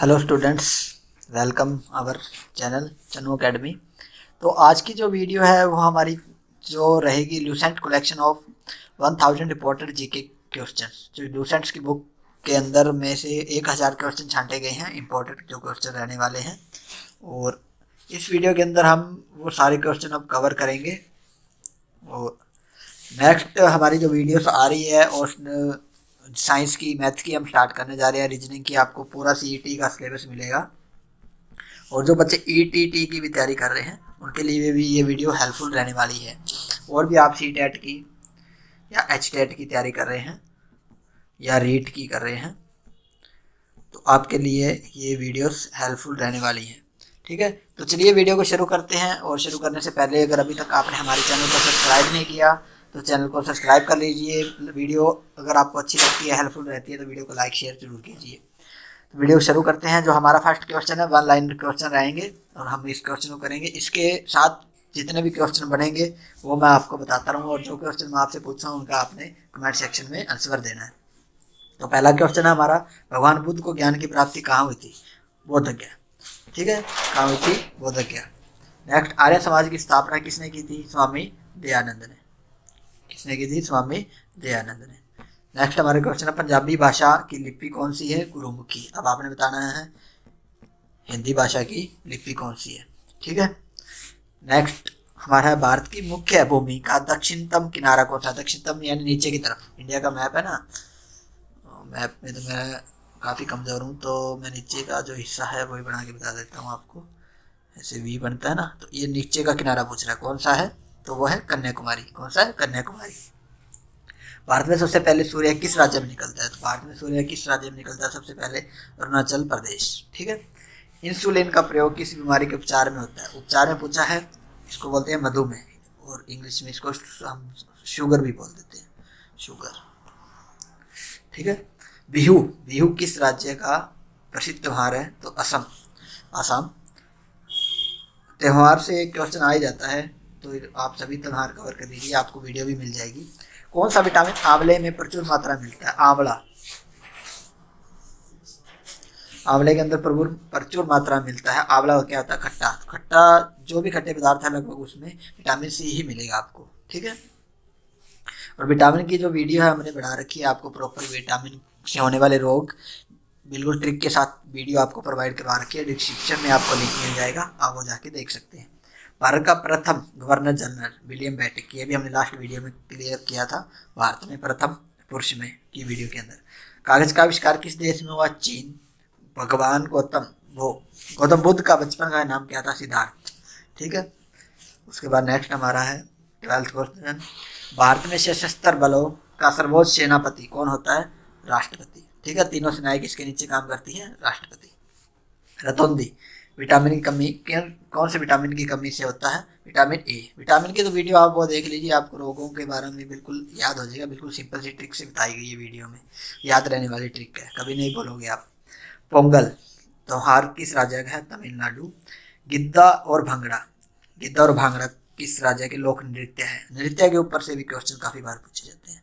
Hello students, welcome our channel Channu academy. तो आज की जो वीडियो है वो हमारी जो रहेगी Lucent collection of 1000 reported GK questions. जो लूसेंट्स की बुक के अंदर में से 1000 क्वेश्चन छांटे गए हैं, इंपॉर्टेंट जो क्वेश्चन रहने वाले हैं। और इस वीडियो के अंदर हम वो सारे क्वेश्चन अब कवर करेंगे। और नेक्स्ट हमारी जो वीडियोस आ रही है और साइंस की, मैथ की हम स्टार्ट करने जा रहे हैं। रीजनिंग की आपको पूरा सीईटी का सिलेबस मिलेगा। और जो बच्चे ईटीटी की भी तैयारी कर रहे हैं उनके लिए भी ये वीडियो हेल्पफुल रहने वाली है। और भी आप सी टेट की या एच टेट की तैयारी कर रहे हैं या रीट की कर रहे हैं तो आपके लिए ये वीडियोस हेल्पफुल रहने वाली हैं। ठीक है, तो चलिए वीडियो को शुरू करते हैं। और शुरू करने से पहले अगर अभी तक आपने हमारे चैनल को सब्सक्राइब नहीं किया तो चैनल को सब्सक्राइब कर लीजिए। वीडियो अगर आपको अच्छी लगती है, हेल्पफुल रहती है तो वीडियो को लाइक शेयर जरूर कीजिए। तो वीडियो शुरू करते हैं। जो हमारा फर्स्ट क्वेश्चन है, 1 लाइन क्वेश्चन रहेंगे और हम इस क्वेश्चन को करेंगे। इसके साथ जितने भी क्वेश्चन बनेंगे वो मैं आपको बताता रहूँगा और जो क्वेश्चन मैं आपसे पूछ रहा हूँ उनका आपने कमेंट सेक्शन में आंसर देना है। तो पहला क्वेश्चन है हमारा, भगवान बुद्ध को ज्ञान की प्राप्ति कहाँ हुई थी? बोध गया। ठीक है, कहाँ हुई थी? बोध गया। नेक्स्ट, आर्य समाज की स्थापना किसने की थी? स्वामी दयानंद ने। किसने की थी? स्वामी दयानंद ने। नेक्स्ट हमारे क्वेश्चन है, पंजाबी भाषा की लिपि कौन सी है? गुरुमुखी। अब आपने बताना है हिंदी भाषा की लिपि कौन सी है। ठीक है। नेक्स्ट हमारा है, भारत की मुख्य भूमि का दक्षिणतम किनारा कौन सा? दक्षिणतम यानी नीचे की तरफ। इंडिया का मैप है ना, मैप में तो मैं काफ़ी कमज़ोर हूँ तो मैं नीचे का जो हिस्सा है वही बना के बता देता हूँ आपको। ऐसे वी बनता है ना, तो ये नीचे का किनारा पूछ रहा है कौन सा है, तो वो है कन्याकुमारी। कौन सा है? कन्याकुमारी। भारत में सबसे पहले सूर्य किस राज्य में निकलता है? तो भारत में सूर्य किस राज्य में निकलता है? सबसे पहले अरुणाचल प्रदेश। ठीक है। इंसुलिन का प्रयोग किस बीमारी के उपचार में होता है? उपचार में पूछा है, इसको बोलते हैं मधुमेह और इंग्लिश में इसको हम शुगर भी बोल देते हैं, शुगर। ठीक है। बिहू, बिहू किस राज्य का प्रसिद्ध त्योहार है? तो असम, आसाम। त्यौहार से एक क्वेश्चन आ ही जाता है तो आप सभी त्यौहार कवर कर दीजिए, आपको वीडियो भी मिल जाएगी। कौन सा विटामिन आंवले में प्रचुर मात्रा में मिलता है? आंवला, आंवले के अंदर प्रचुर मात्रा में मिलता है। आंवला क्या होता है? खट्टा। खट्टा जो भी खट्टे पदार्थ है लगभग उसमें विटामिन सी ही मिलेगा आपको। ठीक है। और विटामिन की जो वीडियो है हमने बना रखी है, आपको प्रॉपर विटामिन से होने वाले रोग बिल्कुल ट्रिक के साथ वीडियो आपको प्रोवाइड करवा रखी है। डिस्क्रिप्शन में आपको लिंक मिल जाएगा, आप वो जाके देख सकते हैं। भारत का प्रथम गवर्नर जनरल विलियम बेंटिक, ये भी हमने लास्ट वीडियो में क्लियर किया था, भारत में प्रथम पुरुष में की वीडियो के अंदर। कागज का आविष्कार किस देश में हुआ? चीन। भगवान गौतम बुद्ध का बचपन का नाम क्या था? सिद्धार्थ। ठीक है। उसके बाद नेक्स्ट हमारा है 12th क्वेश्चन, भारत में सशस्त्र बलों का सर्वोच्च सेनापति कौन होता है? राष्ट्रपति। ठीक है। तीनों सेनाएं किसके नीचे काम करती हैं? राष्ट्रपति। रतौंधी, विटामिन की कमी कौन से विटामिन की कमी से होता है? Vitamin A. विटामिन की तो वीडियो आप वो देख लीजिए, आपको रोगों के बारे में बिल्कुल याद हो जाएगा। बिल्कुल सिंपल सी ट्रिक से बताई गई है वीडियो में, याद रहने वाली ट्रिक है, कभी नहीं बोलोगे आप। पोंगल त्योहार किस राज्य का है? तमिलनाडु। गिद्दा और भांगड़ा, गिद्दा और भांगड़ा किस राज्य के लोक नृत्य है? नृत्य के ऊपर से भी क्वेश्चन काफ़ी बार पूछे जाते हैं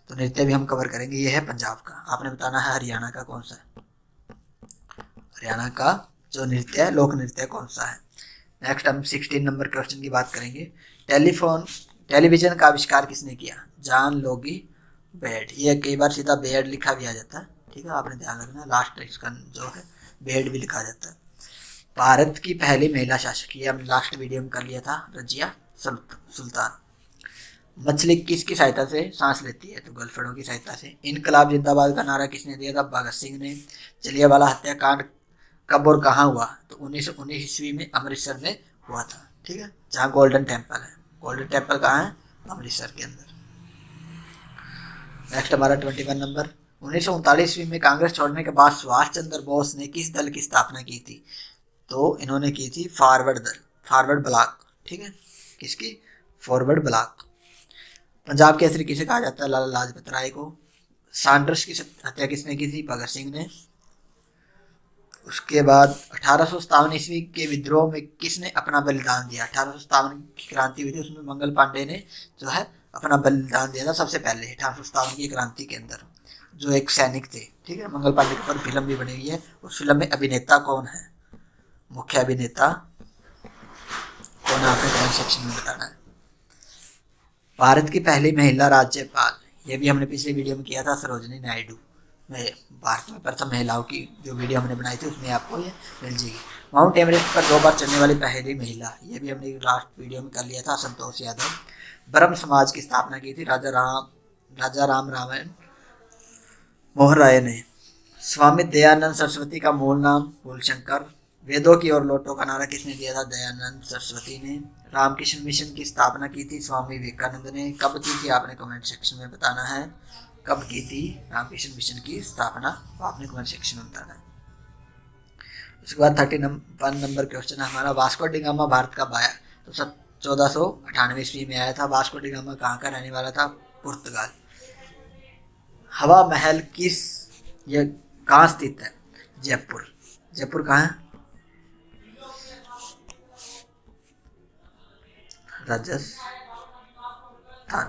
तो नृत्य भी हम कवर करेंगे। ये है पंजाब का। आपने बताना है हरियाणा का कौन सा है? हरियाणा का जो नृत्य है, लोक नृत्य कौन सा है? नेक्स्ट हम 16 नंबर क्वेश्चन की बात करेंगे। टेलीविजन का आविष्कार किसने किया? John Logie bed. ये कई बार सीधा बेड लिखा भी आ जाता है। ठीक है, आपने ध्यान रखना, लास्ट इसका जो है बेड भी लिखा जाता है। भारत की पहली महिला शासक, ये हमने लास्ट वीडियो में कर लिया था, रजिया सुल्तान। मछली किसकी सहायता से सांस लेती है? तो गलफड़ों की सहायता से। इनकलाब जिंदाबाद का नारा किसने दिया था? भगत सिंह ने। जलियांवाला हत्याकांड कब और कहाँ हुआ? तो 1919 ईस्वी में अमृतसर में हुआ था। ठीक है, जहाँ गोल्डन टेम्पल है। गोल्डन टेम्पल कहाँ है? अमृतसर के अंदर। नेक्स्ट हमारा 21 नंबर, 1939 ईस्वी में कांग्रेस छोड़ने के बाद सुभाष चंद्र बोस ने किस दल की स्थापना की थी? तो इन्होंने की थी फॉरवर्ड दल, फॉरवर्ड ब्लॉक। ठीक है, किसकी? Forward block. पंजाब केसरी किसे कहा जाता है? लाला लाजपत राय को। सैंडर्स की हत्या किसने की थी? भगत सिंह ने। उसके बाद 1857 ईस्वी के विद्रोह में किसने अपना बलिदान दिया? 1857 की क्रांति हुई थी, उसमें मंगल पांडे ने जो है अपना बलिदान दिया था सबसे पहले 1857 की क्रांति के अंदर। जो एक सैनिक थे, ठीक है। मंगल पांडे के ऊपर फिल्म भी बनी हुई है। उस फिल्म में अभिनेता कौन है, मुख्य अभिनेता कौन है, आपने कमेंट सेक्शन में बताना है। भारत की पहली महिला राज्यपाल, ये भी हमने पिछले वीडियो में किया था, सरोजिनी नायडू। में भारत में प्रथम महिलाओं की जो वीडियो हमने बनाई थी उसमें आपको ये मिल जाएगी। माउंट एवरेस्ट पर 2 बार चढ़ने वाली पहली महिला, ये भी हमने लास्ट वीडियो में कर लिया था, संतोष यादव। ब्रह्म समाज की स्थापना की थी राजा राम रामन मोहन राय ने। स्वामी दयानंद सरस्वती का मूल नाम मूलशंकर। वेदों की ओर लौटो का नारा किसने दिया था, दयानंद सरस्वती ने। रामकृष्ण मिशन की स्थापना की थी स्वामी विवेकानंद ने। कब की थी, आपने कमेंट सेक्शन में बताना है, कब की थी रामकृष्ण मिशन की स्थापना, आपने कमेंट सेक्शन में बताना है। उसके बाद 31 नंबर क्वेश्चन है हमारा, वास्को डी गामा भारत कब आया, तो 1498 ईस्वी में आया था। वास्को डी गामा कहाँ का रहने वाला था, पुर्तगाल। हवा महल ये कहाँ स्थित है, जयपुर। जयपुर कहाँ है, राजस्थान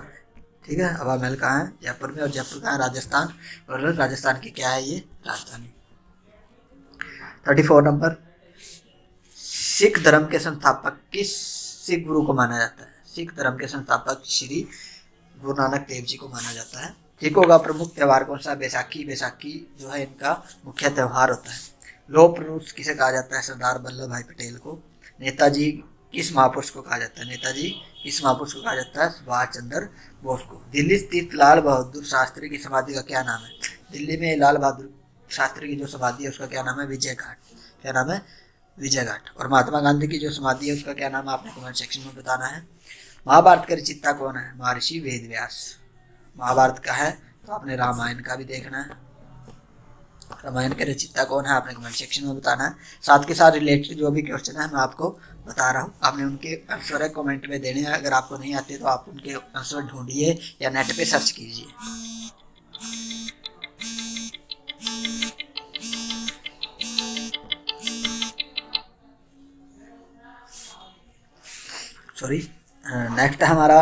में, ठीक है। हवा महल कहाँ है, जयपुर में, और जयपुर कहाँ है, राजस्थान, और राजस्थान की क्या है ये राजधानी। 34 नंबर, सिख धर्म के संस्थापक किस सिख गुरु को माना जाता है, सिख धर्म के संस्थापक श्री गुरु नानक देव जी को माना जाता है। सिखों का प्रमुख त्यौहार कौन सा, बैसाखी। बैसाखी जो है इनका मुख्य त्यौहार होता है। लौह पुरुष किसे कहा जाता है, सरदार वल्लभ भाई पटेल को। नेताजी किस महापुरुष को कहा जाता है, नेताजी किस महापुरुष को कहा जाता है, सुभाष चंद्र बोस को। दिल्ली स्थित लाल बहादुर शास्त्री की समाधि का क्या नाम है, दिल्ली में लाल बहादुर शास्त्री की जो समाधि है उसका क्या नाम है, विजय घाट। क्या नाम है, विजय घाट। और महात्मा गांधी की जो समाधि है उसका क्या नाम है, आपने कमेंट सेक्शन में बताना है। महाभारत का रचयिता कौन है, महर्षि वेदव्यास। महाभारत का है तो आपने रामायण का भी देखना है, रामायण के रचयिता कौन है, आपने कमेंट सेक्शन में बताना है। साथ के साथ रिलेटेड जो भी क्वेश्चन है मैं आपको बता रहा हूँ, आपने उनके आंसर है कमेंट में देने हैं। अगर आपको नहीं आते तो आप उनके आंसर ढूंढिए या नेट पे सर्च कीजिए। सॉरी, नेक्स्ट है हमारा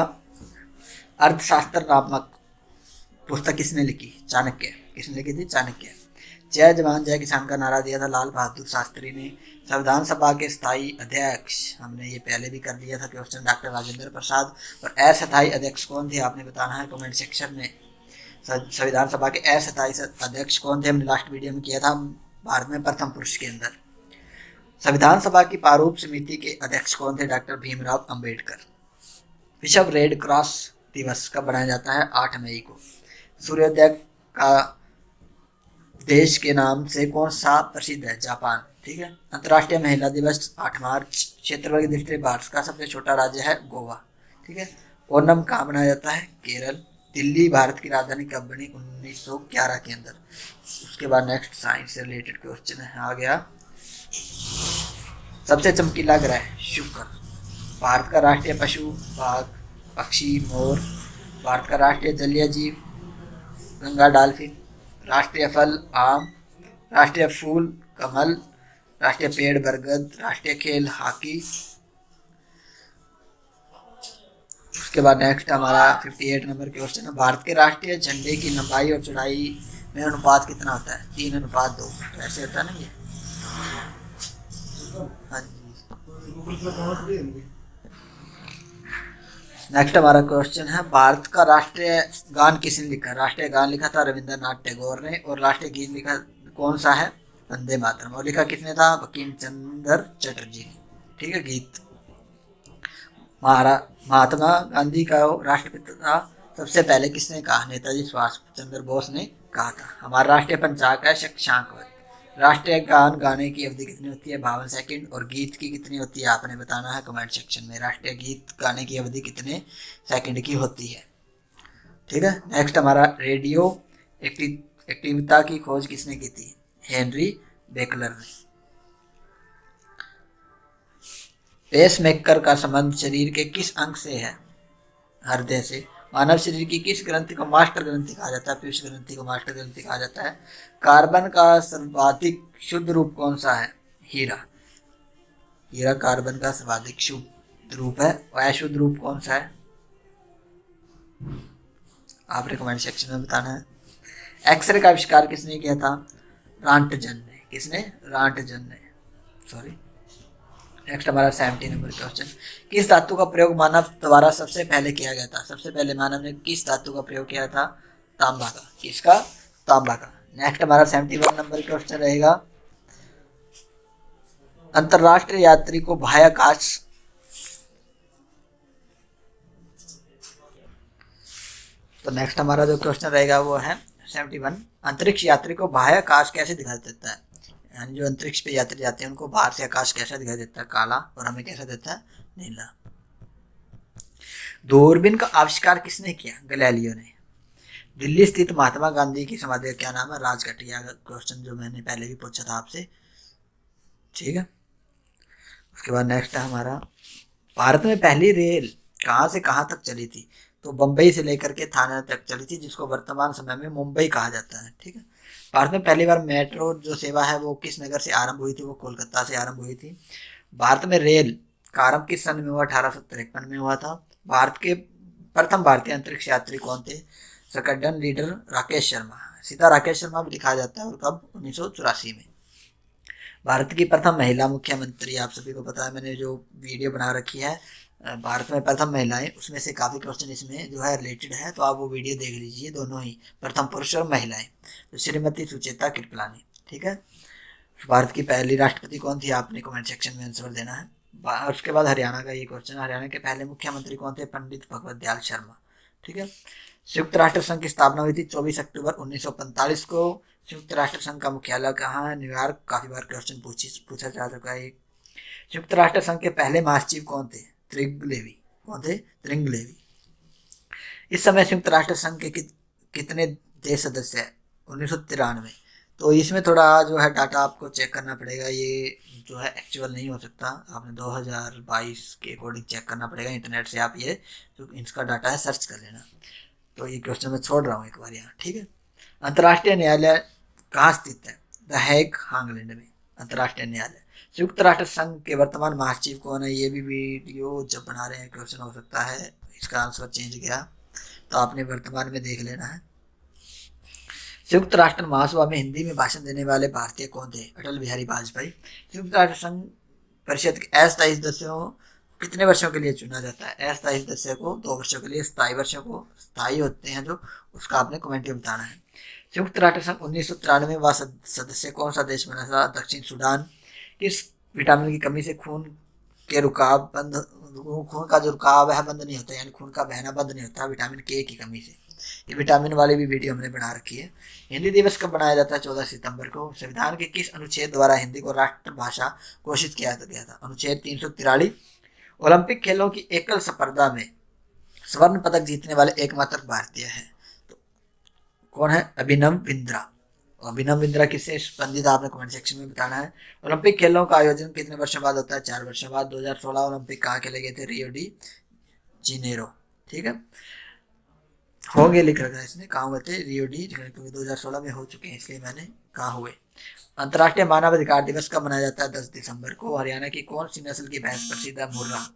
अर्थशास्त्र नामक पुस्तक किसने लिखी, चाणक्य। किसने लिखी थी, चाणक्य। जय जवान जय किसान का नारा दिया था लाल बहादुर शास्त्री ने। संविधान सभा के स्थायी अध्यक्ष, हमने ये पहले भी कर लिया था क्वेश्चन, डॉक्टर राजेंद्र प्रसाद। और अस्थायी अध्यक्ष कौन थे, आपने बताना है कमेंट सेक्शन में। संविधान सभा के अस्थायी अध्यक्ष कौन थे, हमने लास्ट वीडियो में किया था, भारत में प्रथम पुरुष के अंदर। संविधान सभा की प्रारूप समिति के अध्यक्ष कौन थे, डॉक्टर भीमराव अंबेडकर। विश्व रेड क्रॉस दिवस कब मनाया जाता है, 8 मई को। सूर्योदय का देश के नाम से कौन सा प्रसिद्ध है, जापान, ठीक है। अंतर्राष्ट्रीय महिला दिवस 8 मार्च। क्षेत्रफल की दृष्टि से भारत का सबसे छोटा राज्य है गोवा, ठीक है। ओणम कहाँ मनाया जाता है, केरल। दिल्ली भारत की राजधानी कब बनी, 1911 के अंदर। उसके बाद नेक्स्ट साइंस से रिलेटेड क्वेश्चन है, आ गया सबसे चमकीला ग्रह शुक्र। भारत का राष्ट्रीय पशु बाघ, पक्षी मोर। भारत का राष्ट्रीय जलीय जीव गंगा डॉल्फिन। राष्ट्रीय फल आम। राष्ट्रीय फूल कमल। राष्ट्रीय पेड़ बरगद। राष्ट्रीय खेल हॉकी। उसके बाद नेक्स्ट हमारा 58 नंबर क्वेश्चन है, भारत के राष्ट्रीय झंडे की लंबाई और चौड़ाई में अनुपात कितना होता है, 3:2। ऐसे होता है ना ये, हाँ जी। नेक्स्ट हमारा क्वेश्चन है, भारत का राष्ट्रीय गान किसने लिखा। राष्ट्रीय गान लिखा था रविंद्रनाथ टैगोर ने। और राष्ट्रीय गीत लिखा कौन सा है, वंदे मातरम। और लिखा किसने था, बंकिम चंद्र चटर्जी ने, ठीक है। गीत महात्मा गांधी का राष्ट्रपिता सबसे पहले किसने कहा, नेताजी सुभाष चंद्र बोस ने कहा था। हमारा राष्ट्रीय पंचांग है शशांकवत। राष्ट्रीय गान गाने की अवधि कितनी होती है, 52 सेकंड। और गीत की कितनी होती है, आपने बताना है कमेंट सेक्शन में। राष्ट्रीय गीत गाने की अवधि कितने सेकंड की होती है, ठीक है। नेक्स्ट हमारा रेडियो एक्टिविता की खोज किसने की थी, हेनरी बेकलर ने। पेसमेकर का संबंध शरीर के किस अंग से है, हृदय से। मानव शरीर की किस ग्रंथि को मास्टर ग्रंथि कहा जाता है, पीयूष ग्रंथि को मास्टर ग्रंथि कहा जाता है। कार्बन का सर्वाधिक शुद्ध रूप कौन सा है, हीरा। हीरा कार्बन का सर्वाधिक शुद्ध रूप है। और अशुद्ध रूप कौन सा है, आपने कमेंट सेक्शन में बताना है। एक्सरे का आविष्कार किसने किया था? रांटजन ने। किसने? रांटजन ने। सॉरी। नेक्स्ट हमारा 70 नंबर क्वेश्चन, किस धातु का प्रयोग मानव द्वारा सबसे पहले किया गया था? सबसे पहले मानव ने किस धातु का प्रयोग किया था? तांबा का। किसका? तांबा का। नेक्स्ट हमारा 71 नंबर क्वेश्चन रहेगा, अंतरराष्ट्रीय यात्री को बाह्याकाश तो नेक्स्ट हमारा जो क्वेश्चन रहेगा वो है 71, अंतरिक्ष यात्री को बाह्याकाश कैसे दिखाई देता है? यानी जो अंतरिक्ष पे यात्री जाते हैं उनको बाहर से आकाश कैसा दिखाई देता है? काला। और हमें कैसा देता है? नीला। दूरबीन का आविष्कार किसने किया? गैलीलियो ने। दिल्ली स्थित महात्मा गांधी की समाधि का क्या नाम है? राजघाट। क्वेश्चन जो मैंने पहले भी पूछा था आपसे, ठीक है। उसके बाद नेक्स्ट है हमारा, भारत में पहली रेल कहाँ से कहाँ तक चली थी? तो बम्बई से लेकर के थाने तक चली थी, जिसको वर्तमान समय में मुंबई कहा जाता है, ठीक है। भारत में पहली बार मेट्रो जो सेवा है वो किस नगर से आरंभ हुई थी? वो कोलकाता से आरंभ हुई थी। भारत में रेल का आरंभ किस सन में हुआ? 1853 में हुआ था। भारत के प्रथम भारतीय अंतरिक्ष यात्री कौन थे? Squadron leader Rakesh Sharma. सीधा राकेश शर्मा भी लिखा जाता है। और कब? 1984 में। भारत की प्रथम महिला मुख्यमंत्री, आप सभी को पता है, मैंने जो वीडियो बना रखी है भारत में प्रथम महिलाएं, उसमें से काफ़ी क्वेश्चन इसमें जो है रिलेटेड है, तो आप वो वीडियो देख लीजिए, दोनों ही प्रथम पुरुष और महिलाएं। तो श्रीमती सुचेता कृपलानी, ठीक है। भारत की पहली राष्ट्रपति कौन थी? आपने कमेंट सेक्शन में आंसर देना है। उसके बाद हरियाणा का ये क्वेश्चन, हरियाणा के पहले मुख्यमंत्री कौन थे? पंडित भगवत दयाल शर्मा, ठीक है। संयुक्त राष्ट्र संघ की स्थापना हुई थी 24 अक्टूबर 1945 को। संयुक्त राष्ट्र संघ का मुख्यालय कहाँ है? न्यूयॉर्क। काफी बार क्वेश्चन पूछा जा चुका है। संयुक्त राष्ट्र संघ के पहले महासचिव कौन थे? त्रिंगलेवी। कौन थे? त्रिंगलेवी। इस समय संयुक्त राष्ट्र संघ के कितने देश सदस्य है? 1993। तो इसमें थोड़ा जो है डाटा आपको चेक करना पड़ेगा, ये जो है एक्चुअल नहीं हो सकता, आपने 2022 के अकॉर्डिंग चेक करना पड़ेगा। इंटरनेट से आप ये जो इसका डाटा है सर्च कर लेना। तो ये क्वेश्चन मैं छोड़ रहा हूँ एक बार यहाँ, ठीक है। अंतर्राष्ट्रीय न्यायालय कहाँ स्थित है? द हेग, हांगलैंड में अंतर्राष्ट्रीय न्यायालय। संयुक्त राष्ट्र संघ के वर्तमान महासचिव कौन है? ये भी वीडियो जब बना रहे हैं क्वेश्चन हो सकता है इसका आंसर चेंज गया, तो आपने वर्तमान में देख लेना है। संयुक्त राष्ट्र महासभा में हिंदी में भाषण देने वाले भारतीय कौन थे? अटल बिहारी वाजपेयी। संयुक्त राष्ट्र संघ परिषद के अस्थायी सदस्यों कितने वर्षों के लिए चुना जाता है? अस्थायी सदस्य को 2 वर्षों के लिए, स्थायी वर्षों को, स्थायी होते हैं जो, उसका आपने कमेंट में बताना है। संयुक्त राष्ट्र संघ 1993 व सदस्य कौन सा देश बना था? दक्षिण सूडान। किस विटामिन की कमी से खून का जो रुकाव है बंद नहीं होता, यानी खून का बहना बंद नहीं होता? विटामिन के की कमी से। ये विटामिन वाली भी वीडियो हमने बना रखी है। हिंदी दिवस कब मनाया जाता है? 14 सितंबर को। संविधान के किस अनुच्छेद द्वारा हिंदी को राष्ट्रभाषा घोषित किया गया था? अनुच्छेद 343। ओलंपिक खेलों की एकल स्पर्धा में स्वर्ण पदक जीतने वाले एकमात्र भारतीय हैं, तो कौन है? अभिनव बिंद्रा। अभिनव बिंद्रा किससे संबंधित आपने कमेंट सेक्शन में बताना है। ओलंपिक खेलों का आयोजन कितने वर्षों बाद होता है? 4 वर्षों बाद। 2016 ओलंपिक कहाँ खेले गए थे? रियो डी जेनेरो, ठीक है। होंगे लिख रखा है इसने, कहाँ हुए थे? रियो डी जेनेरो, क्योंकि 2016 में हो चुके हैं इसलिए मैंने कहा हुए। अंतर्राष्ट्रीय मानवाधिकार दिवस कब मनाया जाता है? 10 दिसंबर को। हरियाणा की कौन सी नस्ल की भैंस प्रसिद्ध है? मुर्रा।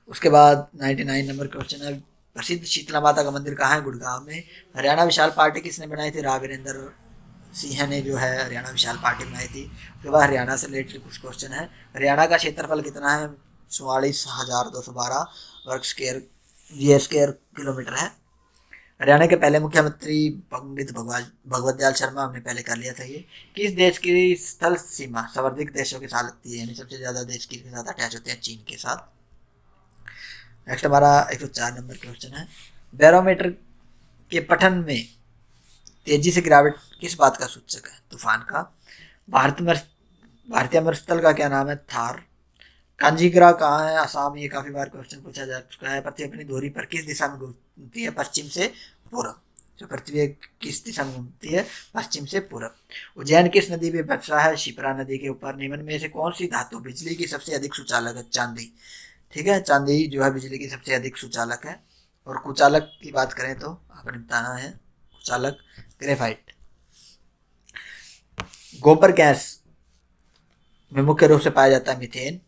उसके बाद 99 नंबर क्वेश्चन है, प्रसिद्ध शीतला माता का मंदिर कहाँ है? गुड़गांव में। हरियाणा विशाल पार्टी किसने बनाई थी? राव वीरेंद्र सिंह ने जो है हरियाणा विशाल पार्टी बनाई थी। उसके बाद हरियाणा से रिलेटेड कुछ क्वेश्चन है। हरियाणा का क्षेत्रफल कितना है? 44,212 वर्ग स्क्वायर किलोमीटर है। हरियाणा के पहले मुख्यमंत्री पंडित भगवत दयाल शर्मा, हमने पहले कर लिया था ये। किस देश की स्थल सीमा सर्वाधिक देशों के साथ लगती है, यानी सबसे ज्यादा देश किसके साथ अटैच होते हैं? चीन के साथ। नेक्स्ट हमारा 104 नंबर क्वेश्चन है, बैरोमीटर के पठन में तेजी से गिरावट किस बात का सूचक है? तूफान का। भारतीय मरुस्थल का क्या नाम है? थार। कांजीग्रा कहाँ है? असम। ये काफी बार क्वेश्चन पूछा जा चुका है। पृथ्वी अपनी धुरी पर किस दिशा में घूमती है? पश्चिम से पूर्व। जो पृथ्वी किस दिशा में घूमती है? पश्चिम से पूर्व। उज्जैन किस नदी में बसा है? शिप्रा नदी के ऊपर। निम्न में से कौन सी धातु बिजली की सबसे अधिक सुचालक है? चांदी, ठीक है। चांदी जो है बिजली की सबसे अधिक सुचालक है। और कुचालक की बात करें तो आपने बताना है कुचालक ग्रेफाइट। गोबर गैस में मुख्य रूप से पाया जाता है मीथेन।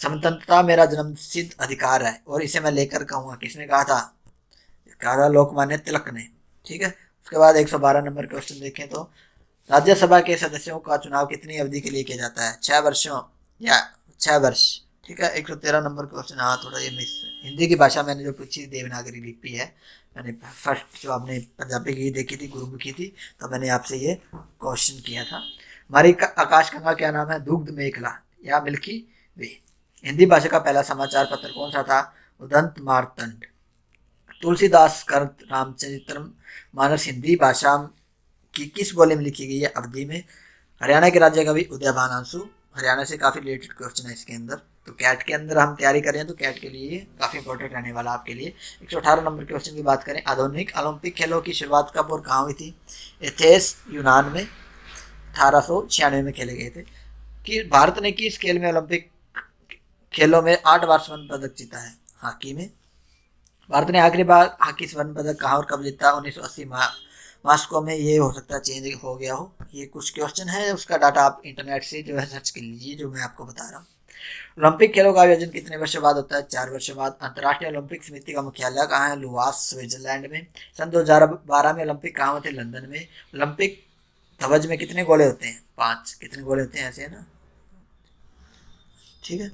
स्वतंत्रता मेरा जन्मसिद्ध अधिकार है और इसे मैं लेकर कहूँगा, किसने कहा था? कहा था लोकमान्य तिलक ने। ठीक है, उसके बाद 112 नंबर क्वेश्चन देखें तो राज्यसभा के सदस्यों का चुनाव कितनी अवधि के लिए किया जाता है, 6 वर्षों या 6 वर्ष। ठीक है, 113 नंबर क्वेश्चन, हाँ थोड़ा ये मिस, हिंदी की भाषा मैंने जो पूछी देवनागरी लिपि है, मैंने फर्स्ट जो आपने पंजाबी की देखी थी, गुरु की थी, तो मैंने आपसे ये क्वेश्चन किया था। हमारी आकाशगंगा क्या नाम है, दुग्ध मेखला या मिल्की वे। हिंदी भाषा का पहला समाचार पत्र कौन सा था, उदंत मार्तंड। तुलसीदास कृत रामचरित्र मानस हिंदी भाषा की किस बोली में लिखी गई है, अवधि में। हरियाणा के राज्य कवि उदयभान आंसू। हरियाणा से काफ़ी रिलेटेड क्वेश्चन है इसके अंदर, तो कैट के अंदर हम तैयारी करें तो कैट के लिए काफ़ी इंपॉर्टेंट रहने वाला आपके लिए। 118 नंबर क्वेश्चन की बात करें, आधुनिक ओलंपिक खेलों की शुरुआत कब और कहाँ हुई थी, एथेंस यूनान में 1896 में खेले गए थे। कि भारत ने किस खेल में ओलंपिक खेलों में 8 बार स्वर्ण पदक जीता है, हॉकी में। भारत ने आखिरी बार हॉकी स्वर्ण पदक कहाँ और कब जीता, 1980 मास्को में। ये हो सकता है चेंज हो गया हो, ये कुछ क्वेश्चन है, उसका डाटा आप इंटरनेट से जो है सर्च कर लीजिए, जो मैं आपको बता रहा हूँ। ओलंपिक खेलों का आयोजन कितने वर्षों बाद होता है, 4 वर्षों बाद। अंतर्राष्ट्रीय ओलंपिक समिति का मुख्यालय कहाँ है, लुवास स्विट्जरलैंड में। सन 2012 में ओलंपिक कहाँ होते, लंदन में। ओलंपिक ध्वज में कितने गोले होते हैं, 5। कितने गोले होते हैं, ऐसे है ना। ठीक है,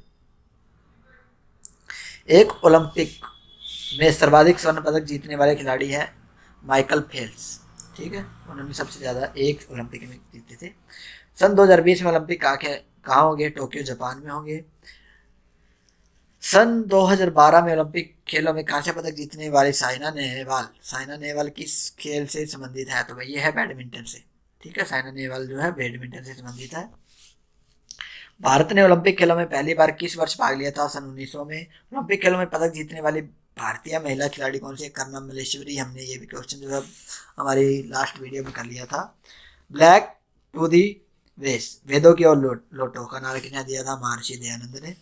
एक ओलंपिक में सर्वाधिक स्वर्ण पदक जीतने वाले खिलाड़ी है माइकल फेल्प्स। ठीक है, उन्होंने सबसे ज़्यादा एक ओलंपिक में जीते थे। सन 2020 में ओलंपिक कहाँ होंगे, टोक्यो जापान में होंगे। सन 2012 में ओलंपिक खेलों में कांस्य पदक जीतने वाली साइना नेहवाल किस खेल से संबंधित है, तो भाई ये है बैडमिंटन से। ठीक है, साइना नेहवाल जो है बैडमिंटन से संबंधित है। भारत ने ओलंपिक खेलों में पहली बार किस वर्ष भाग लिया था, सन 1900 में। ओलंपिक खेलों में पदक जीतने वाली भारतीय महिला खिलाड़ी कौन सी है, कर्णम मल्लेश्वरी। हमने ये भी क्वेश्चन जो है हमारी लास्ट वीडियो में कर लिया था। ब्लैक टू दी वेस्ट, वेदों की ओर लौटो का नारा किसने दिया था, महर्षि दयानंद ने।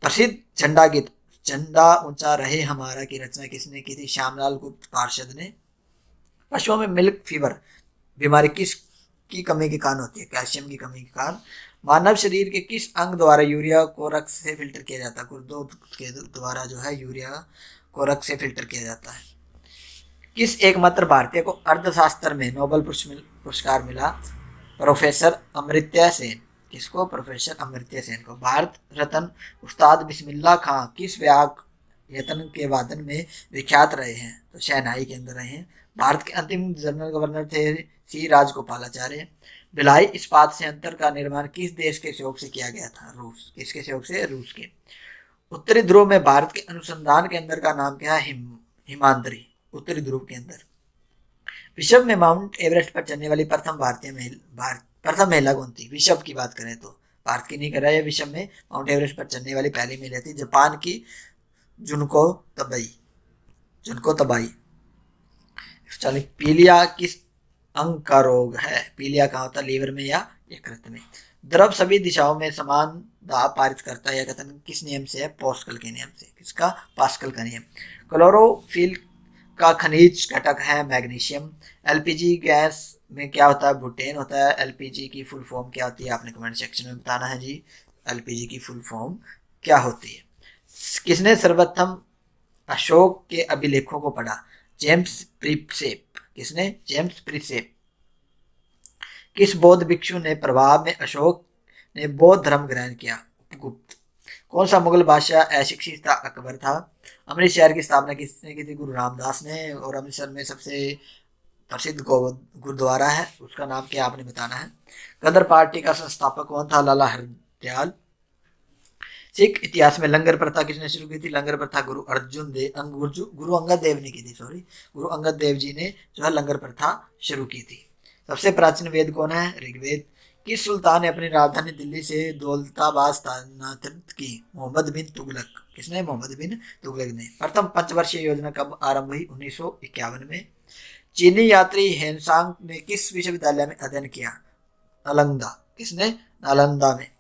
प्रसिद्ध झंडा गीत झंडा ऊंचा रहे हमारा की रचना किसने की थी, श्यामलाल गुप्त पार्षद ने। पशुओं में मिल्क फीवर बीमारी किस की कमी के कारण होती है, कैल्शियम की कमी के कारण। मानव शरीर के किस अंग द्वारा यूरिया को रक्त से फिल्टर किया जाता है, गुर्दों के द्वारा जो है यूरिया को रक्त से फिल्टर किया जाता है। किस एकमात्र भारतीय को अर्थशास्त्र में नोबेल पुरस्कार मिला, प्रोफेसर अमर्त्य सेन। किसको, प्रोफेसर अमर्त्य सेन को। भारत रत्न उस्ताद बिस्मिल्लाह खां किस वाद्य यंत्र के वादन में विख्यात रहे हैं, तो शहनाई के अंदर रहे हैं। भारत के अंतिम जनरल गवर्नर थे सी राजगोपालाचार्य। भिलाई इस्पात संयंत्र का निर्माण किस देश के सहयोग से किया गया था, रूस। किसके सहयोग से, रूस के। उत्तरी ध्रुव में भारत के अनुसंधान केंद्र का नाम क्या है, हिमाद्री, उत्तरी ध्रुव के अंदर। विश्व में माउंट एवरेस्ट पर चढ़ने वाली प्रथम महिला कौन थी, विश्व की बात करें तो, भारत की नहीं कर रहा है, विश्व में माउंट एवरेस्ट पर चढ़ने वाली पहली महिला थी जापान की जुनको तबाई। चलिए, पीलिया किस अंग का रोग है, पीलिया कहाँ होता है, लीवर में या यकृत में। द्रव सभी दिशाओं में समान दाब पारित करता है, यह कथन किस नियम से है, पास्कल के नियम से। किसका, पास्कल का नियम। क्लोरोफिल का खनिज घटक है मैग्नीशियम। एलपीजी गैस में क्या होता है, बुटेन होता है। एलपीजी की फुल फॉर्म क्या होती है, आपने कमेंट सेक्शन में बताना है जी, एलपीजी की फुल फॉर्म क्या होती है। किसने सर्वप्रथम अशोक के अभिलेखों को पढ़ा, जेम्स प्रिसेप। किसने, जेम्स प्रिसेप। किस बौद्ध भिक्षु ने प्रभाव में अशोक ने बौद्ध धर्म ग्रहण किया, उपगुप्त। कौन सा मुगल बादशाह अशिक्षित था, अकबर था। अमृत शहर की स्थापना किसने की थी, गुरु रामदास ने। और अमृतसर में सबसे प्रसिद्ध गुरुद्वारा है, उसका नाम क्या आपने बताना है। गदर पार्टी का संस्थापक कौन था, लाला हरदयाल। सिख इतिहास में लंगर प्रथा किसने शुरू की थी, लंगर प्रथा गुरु अंगद देव ने की थी, गुरु अंगद देव जी ने जो है लंगर प्रथा शुरू की थी। सबसे प्राचीन वेद कौन है, ऋग्वेद। किस सुल्तान ने अपनी राजधानी दिल्ली से दौलताबाद स्थानांतरित की, मोहम्मद बिन तुगलक। किसने, मोहम्मद बिन तुगलक ने। प्रथम पंचवर्षीय योजना कब आरंभ हुई, 1951 में। चीनी यात्री हेनसांग ने किस विश्वविद्यालय में अध्ययन किया, नालंदा। किसने, नालंदा में।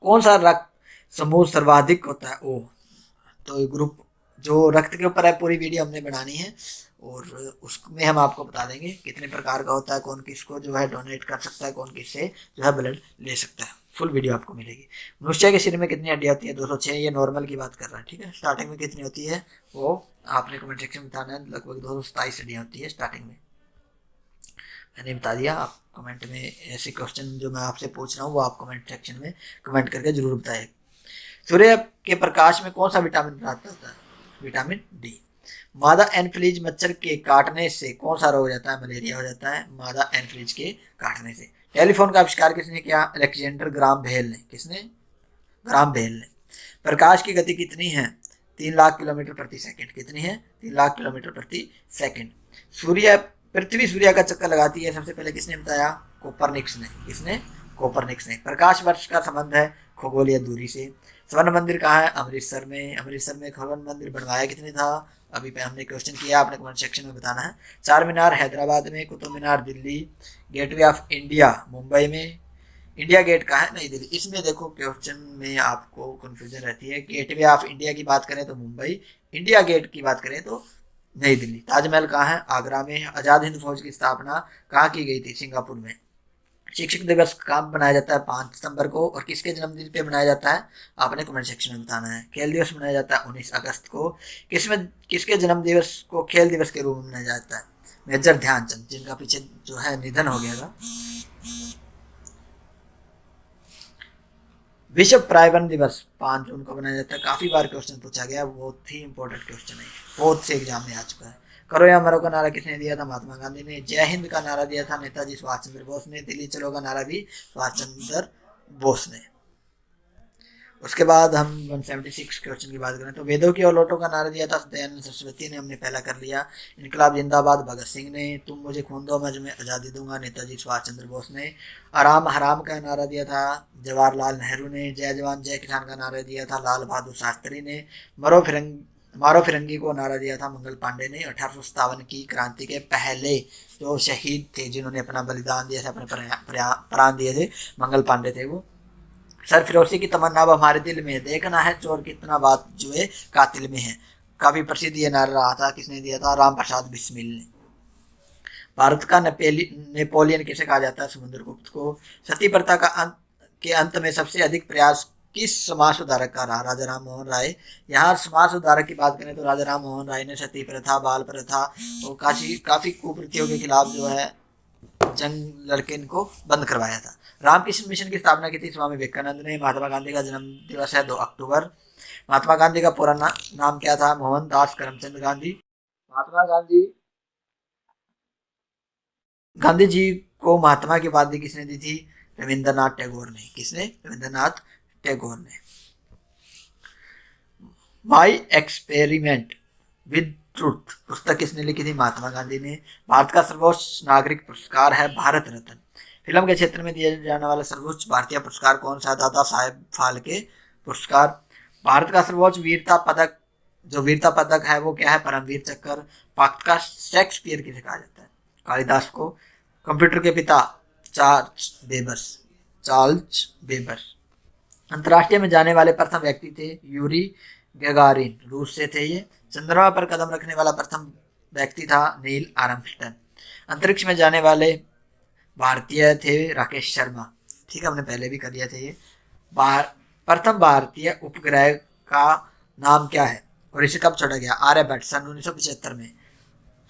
कौन सा रक्त समूह सर्वाधिक होता है, ओ। तो ग्रुप जो रक्त के ऊपर है, पूरी वीडियो हमने बनानी है और उसमें हम आपको बता देंगे कितने प्रकार का होता है, कौन किसको जो है डोनेट कर सकता है, कौन किससे जो है ब्लड ले सकता है। फुल वीडियो आपको मिलेगी। मनुष्य के शरीर में कितनी हड्डियाँ होती है? 206। ये नॉर्मल की बात कर रहा है, ठीक है। स्टार्टिंग में कितनी होती है वो आपने कमेंट सेक्शन में बताना है। लगभग 227 हड्डियाँ होती है स्टार्टिंग में, मैंने बता दिया। आप कमेंट में ऐसे क्वेश्चन जो मैं आपसे पूछ रहा हूँ वो आप कमेंट सेक्शन में कमेंट करके जरूर बताएं। सूर्य के प्रकाश में कौन सा विटामिन प्राप्त होता है? Vitamin D. मादा एनफ्लीज मच्छर के काटने से कौन सा रोग हो जाता है? मलेरिया हो जाता है मादा एनफ्लीज के काटने से। टेलीफोन का आविष्कार किसने किया? अलेक्जेंडर ग्राम बेल ने। किसने? ग्राम बेल ने। प्रकाश की गति कितनी है? 3 लाख किलोमीटर प्रति सेकंड। कितनी है? 3 लाख किलोमीटर प्रति सेकंड। सूर्य पृथ्वी सूर्य का चक्कर लगाती है, सबसे पहले किसने बताया? कोपरनिक्स ने। किसने? कोपरनिक्स ने। प्रकाश वर्ष का संबंध है खगोलीय दूरी से। स्वर्ण मंदिर कहाँ है? अमृतसर में। अमृतसर में स्वर्ण मंदिर बनवाया कितने था? अभी पे हमने क्वेश्चन किया, आपने कमेंट सेक्शन में बताना है। चार मीनार हैदराबाद में, Qutub Minar Delhi, Gateway of India Mumbai में, इंडिया गेट कहाँ है? नई दिल्ली। इसमें देखो क्वेश्चन में आपको कंफ्यूजन रहती है। गेटवे ऑफ इंडिया की बात करें तो मुंबई, इंडिया गेट की बात करें तो नई दिल्ली। ताजमहल कहाँ है? आगरा में। आज़ाद हिंद फौज की स्थापना कहाँ की गई थी? सिंगापुर में। शिक्षक दिवस कब बनाया जाता है? 5 सितंबर को। और किसके जन्मदिन पे मनाया जाता है? आपने कमेंट सेक्शन में बताना है। खेल दिवस मनाया जाता है 19 अगस्त को। किसके जन्म दिवस को खेल दिवस के रूप में मनाया जाता है? मेजर ध्यानचंद, जिनका पीछे जो है निधन हो गया था। विश्व पर्यावरण दिवस 5 जून को मनाया जाता है। काफी बार क्वेश्चन पूछा गया, बहुत ही इंपॉर्टेंट क्वेश्चन है, बहुत से एग्जाम में आ चुका है। करो या मरो का नारा किसने दिया था? महात्मा गांधी ने। जय हिंद का नारा दिया था नेताजी सुभाष चंद्र बोस ने। दिल्ली चलो का नारा भी सुभाष चंद्र बोस ने। उसके बाद हम 176 क्वेश्चन की बात करें तो वेदों की और लौटों का नारा दिया था दयानंद सरस्वती ने। हमने पहला कर लिया। इनकलाब जिंदाबाद भगत सिंह ने। तुम मुझे खून दो मैं तुम्हें आज़ादी दूंगा नेताजी सुभाष चंद्र बोस ने। आराम हराम का नारा दिया था जवाहरलाल नेहरू ने। जय जवान जय किसान का नारा दिया था लाल बहादुर शास्त्री ने। मारो फिरंगी को नारा दिया था मंगल पांडे ने। 1857 की क्रांति के पहले जो शहीद थे, जिन्होंने अपना बलिदान दिया था, अपने प्राण दिए थे, मंगल पांडे थे वो। सरफिरोशी की तमन्ना अब हमारे दिल में है, देखना है चोर कितना बात जो है कातिल में है। काफी प्रसिद्ध ये नारा रहा था। किसने दिया था? राम प्रसाद बिस्मिल ने। भारत का नेपोलियन किसे कहा जाता है? समुद्रगुप्त को। सती प्रथा के अंत में सबसे अधिक प्रयास किस समाज सुधारक का रहा? राजा राम मोहन राय। यहाँ समाज सुधारक की बात करें तो राजा राम मोहन राय ने सती प्रथा, बाल प्रथा और काफी कुप्रथियों के खिलाफ जो है जंग लड़के इनको बंद करवाया था। रामकृष्ण मिशन की स्थापना की थी स्वामी विवेकानंद ने। महात्मा गांधी का जन्म दिवस है 2 अक्टूबर। महात्मा गांधी का पूरा नाम क्या था? मोहनदास करमचंद गांधी। महात्मा गांधी जी को महात्मा की उपाधि किसने दी थी? रविंद्रनाथ टैगोर ने। किसने? रविंद्रनाथ टैगोर ने। माई एक्सपेरिमेंट विद ट्रुथ पुस्तक किसने लिखी थी? महात्मा गांधी ने। भारत का सर्वोच्च नागरिक पुरस्कार है भारत रत्न। फिल्म के क्षेत्र में दिया जाने वाला सर्वोच्च भारतीय पुरस्कार कौन सा? दादा साहेब फाल्के पुरस्कार। भारत का सर्वोच्च वीरता पदक है वो क्या है? परमवीर चक्र। भारत का शेक्सपियर किसे कहा जाता है? कालिदास को। कंप्यूटर के पिता चार्ल्स बेबर। अंतर्राष्ट्रीय में जाने वाले प्रथम व्यक्ति थे यूरी गगारिन, रूस से थे ये। चंद्रमा पर कदम रखने वाला प्रथम व्यक्ति था नील आर्मस्ट्रांग। अंतरिक्ष में जाने वाले भारतीय थे राकेश शर्मा। ठीक है, हमने पहले भी कर लिया था ये। प्रथम भारतीय उपग्रह का नाम क्या है और इसे कब छोड़ा गया? आर्यभट्ट, सन 1975 में।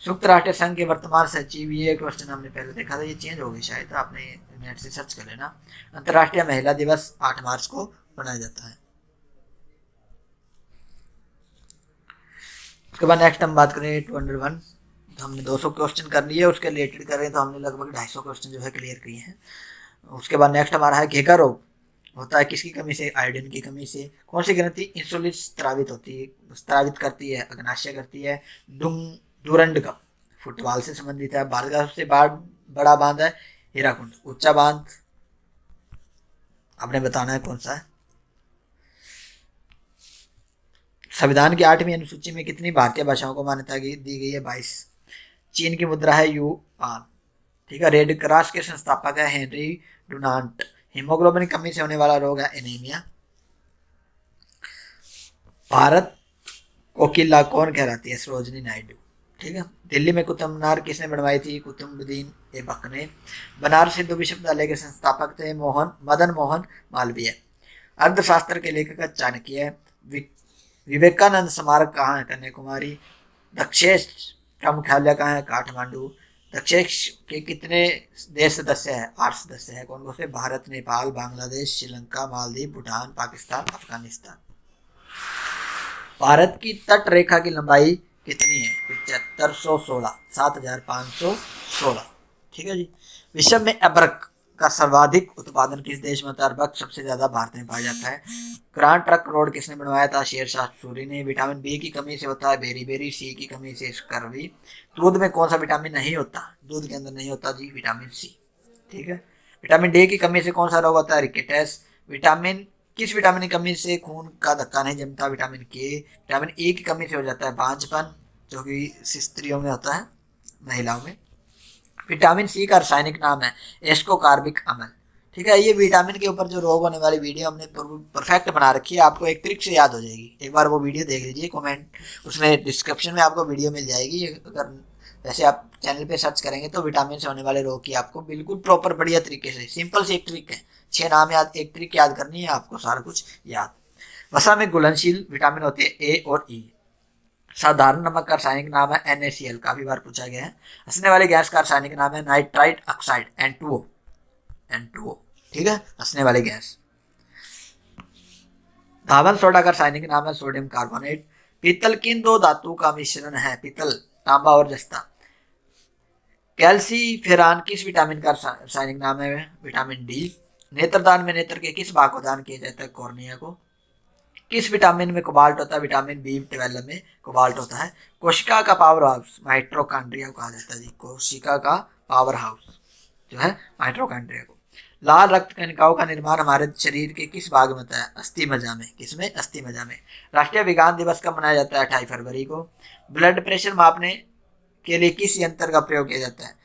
संयुक्त राष्ट्र संघ के वर्तमान सचिव, ये क्वेश्चन हमने पहले देखा था, ये चेंज हो गई शायद, आपने नेट से सर्च कर लेना। अंतर्राष्ट्रीय महिला दिवस 8 मार्च को मनाया जाता है। उसके बाद नेक्स्ट हम बात करें 201। तो हमने 200 क्वेश्चन कर लिए, उसके रिलेटेड कर रहे हैं तो हमने लगभग 250 क्वेश्चन जो है क्लियर किए हैं। उसके बाद नेक्स्ट हमारा है घेका रोग होता है किसकी कमी से? आयोडीन की कमी से। कौन सी ग्रंथि इंसुलिन स्त्रावित करती है? अग्नाशय करती है। डूरंड कप फुटबॉल से संबंधित है। भारत का सबसे बड़ा बांध है हीराकुंड। ऊंचा बांध आपने बताना है कौन सा है। संविधान की 8वीं अनुसूची में कितनी भारतीय भाषाओं को मान्यता दी गई है? 22। चीन की मुद्रा है युआन। ठीक है। रेड क्रॉस के संस्थापक है हेनरी डुनांट। हीमोग्लोबिन की कमी से होने वाला रोग है एनीमिया। भारत को किला कौन कहलाती है? सरोजनी नायडू। ठीक है। दिल्ली में कुतुब मीनार किसने बनवाई थी? कुतुबुद्दीन ऐबक ने। बनारस हिंदू विश्वविद्यालय के संस्थापक थे मदन मोहन मालवीय। अर्थशास्त्र के लेखक चाणक्य। विवेकानंद स्मारक कहाँ है? कन्याकुमारी। दक्षेश का मुख्यालय कहाँ है? काठमांडू। दक्षेश के कितने देश सदस्य हैं? 8 सदस्य हैं। कौन कौन से? भारत, नेपाल, बांग्लादेश, श्रीलंका, मालदीव, भूटान, पाकिस्तान, अफगानिस्तान। भारत की तट रेखा की लंबाई कितनी है? 7516, 7516। ठीक है जी। विश्व में अबरक का सर्वाधिक उत्पादन किस देश में होता है? अरबक सबसे ज्यादा भारत में पाया जाता है। ग्रांड ट्रंक रोड किसने बनवाया था? शेरशाह सूरी ने। विटामिन बी की कमी से होता है बेरी। सी की कमी से स्कर्वी। दूध में कौन सा विटामिन नहीं होता? दूध के अंदर नहीं होता जी विटामिन सी। ठीक है। विटामिन डी की कमी से कौन सा रोग होता है? रिकेटस। किस विटामिन की कमी से खून का धक्का नहीं जमता? विटामिन के। विटामिन ए की कमी से हो जाता है बांझपन, जो कि स्त्रियों में होता है, महिलाओं में। विटामिन सी का रासायनिक नाम है एस्कोकार्बिक अम्ल। ठीक है। ये विटामिन के ऊपर जो रोग होने वाली वीडियो हमने परफेक्ट बना रखी है, आपको एक ट्रिक से याद हो जाएगी। एक बार वो वीडियो देख लीजिए, कमेंट उसमें डिस्क्रिप्शन में आपको वीडियो मिल जाएगी। अगर वैसे आप चैनल पे सर्च करेंगे तो विटामिन से होने वाले रोग की आपको बिल्कुल प्रॉपर बढ़िया तरीके से, सिंपल सी एक ट्रिक है, 6 नाम याद, एक ट्रिक याद करनी है आपको, सारा कुछ याद। वसा में घुलनशील विटामिन होते हैं ए और ई। साधारण नमक का रासायनिक नाम है NaCl, काफी बार पूछा गया है। हंसने वाली गैस का रासायनिक नाम है नाइट्राइट ऑक्साइड, N2O। ठीक है, हंसने वाली गैस। धावन सोडा का रासायनिक नाम है सोडियम कार्बोनेट। पीतल किन 2 धातु का मिश्रण है? पीतल, तांबा और जस्ता। कैल्सीफेरान किस विटामिन का रासायनिक नाम है? Vitamin D. नेत्रदान में नेत्र के किस भाग को दान किया जाता है? कॉर्निया को। किस विटामिन में कोबाल्ट होता है? विटामिन B12 में कोबाल्ट होता है। कोशिका का पावर हाउस माइटोकॉन्ड्रिया कहा जाता है जी। कोशिका का पावर हाउस जो है माइटोकॉन्ड्रिया को। लाल रक्त कणिकाओं का निर्माण हमारे शरीर के किस भाग में होता है? अस्थि मज्जा में। किसमें? अस्थि मज्जा में। राष्ट्रीय विज्ञान दिवस कब मनाया जाता है? 28 फरवरी को। ब्लड प्रेशर मापने के लिए किस यंत्र का प्रयोग किया जाता है?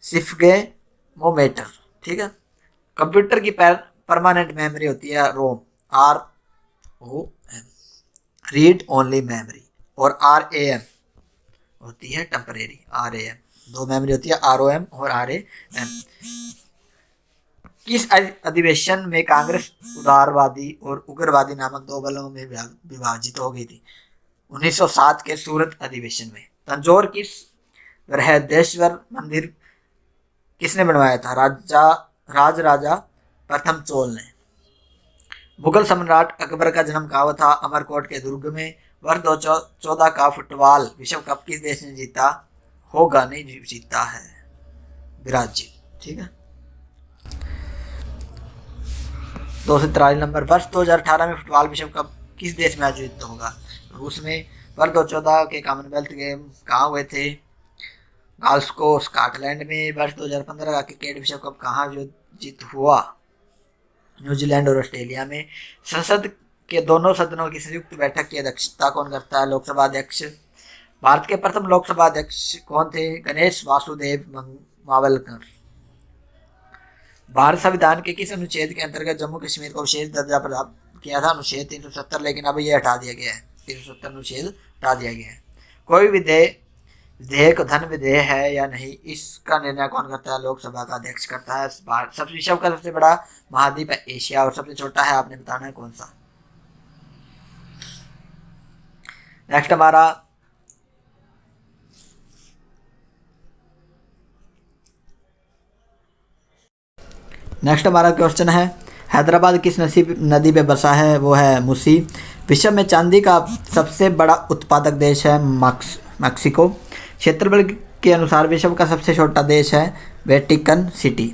स्फिग्मोमीटर। ठीक है। कंप्यूटर की परमानेंट मेमोरी होती है रोम, ROM, रीड ओनली मेमोरी। और RAM होती है टेम्परेरी, RAM। 2 मेमोरी होती है, ROM और RAM। किस अधिवेशन में कांग्रेस उदारवादी और उग्रवादी नामक 2 बलों में विभाजित हो गई थी? 1907 के सूरत अधिवेशन में। तंजौर किस बृहदेश्वर मंदिर किसने बनवाया था? राजा प्रथम चोल ने। मुगल सम्राट अकबर का जन्म कहाँ हुआ था? अमरकोट के दुर्ग में। वर्ष 2014 का फुटबॉल विश्व कप किस देश ने जीता? होगा नहीं, जीता है ब्राजील। ठीक है। 243 नंबर। वर्ष 2018 में फुटबॉल विश्व कप किस देश में आयोजित होगा? रूस में। वर्ष 2014 के कॉमनवेल्थ गेम कहाँ हुए थे? ग्लासगो, स्कॉटलैंड में। वर्ष 2015 का क्रिकेट विश्व कप कहाँ आयोजित हुआ? न्यूजीलैंड और ऑस्ट्रेलिया में। संसद के दोनों सदनों की संयुक्त बैठक की अध्यक्षता कौन करता है? लोकसभा अध्यक्ष। भारत के प्रथम लोकसभा अध्यक्ष कौन थे? गणेश वासुदेव मावलकर। भारत संविधान के किस अनुच्छेद के अंतर्गत जम्मू कश्मीर को विशेष दर्जा प्राप्त किया था? अनुच्छेद 370, लेकिन अब ये हटा दिया गया है। 370 अनुच्छेद हटा दिया गया है। कोई विधेयक धन विधेयक है या नहीं, इसका निर्णय कौन करता है? लोकसभा का अध्यक्ष करता है। विश्व का सबसे बड़ा महाद्वीप है एशिया और सबसे छोटा है, आपने बताना है कौन सा। नेक्स्ट हमारा क्वेश्चन है, हैदराबाद किस नदी पे बसा है? वो है मूसी। विश्व में चांदी का सबसे बड़ा उत्पादक देश है मैक्सिको। क्षेत्रफल के अनुसार विश्व का सबसे छोटा देश है वेटिकन सिटी।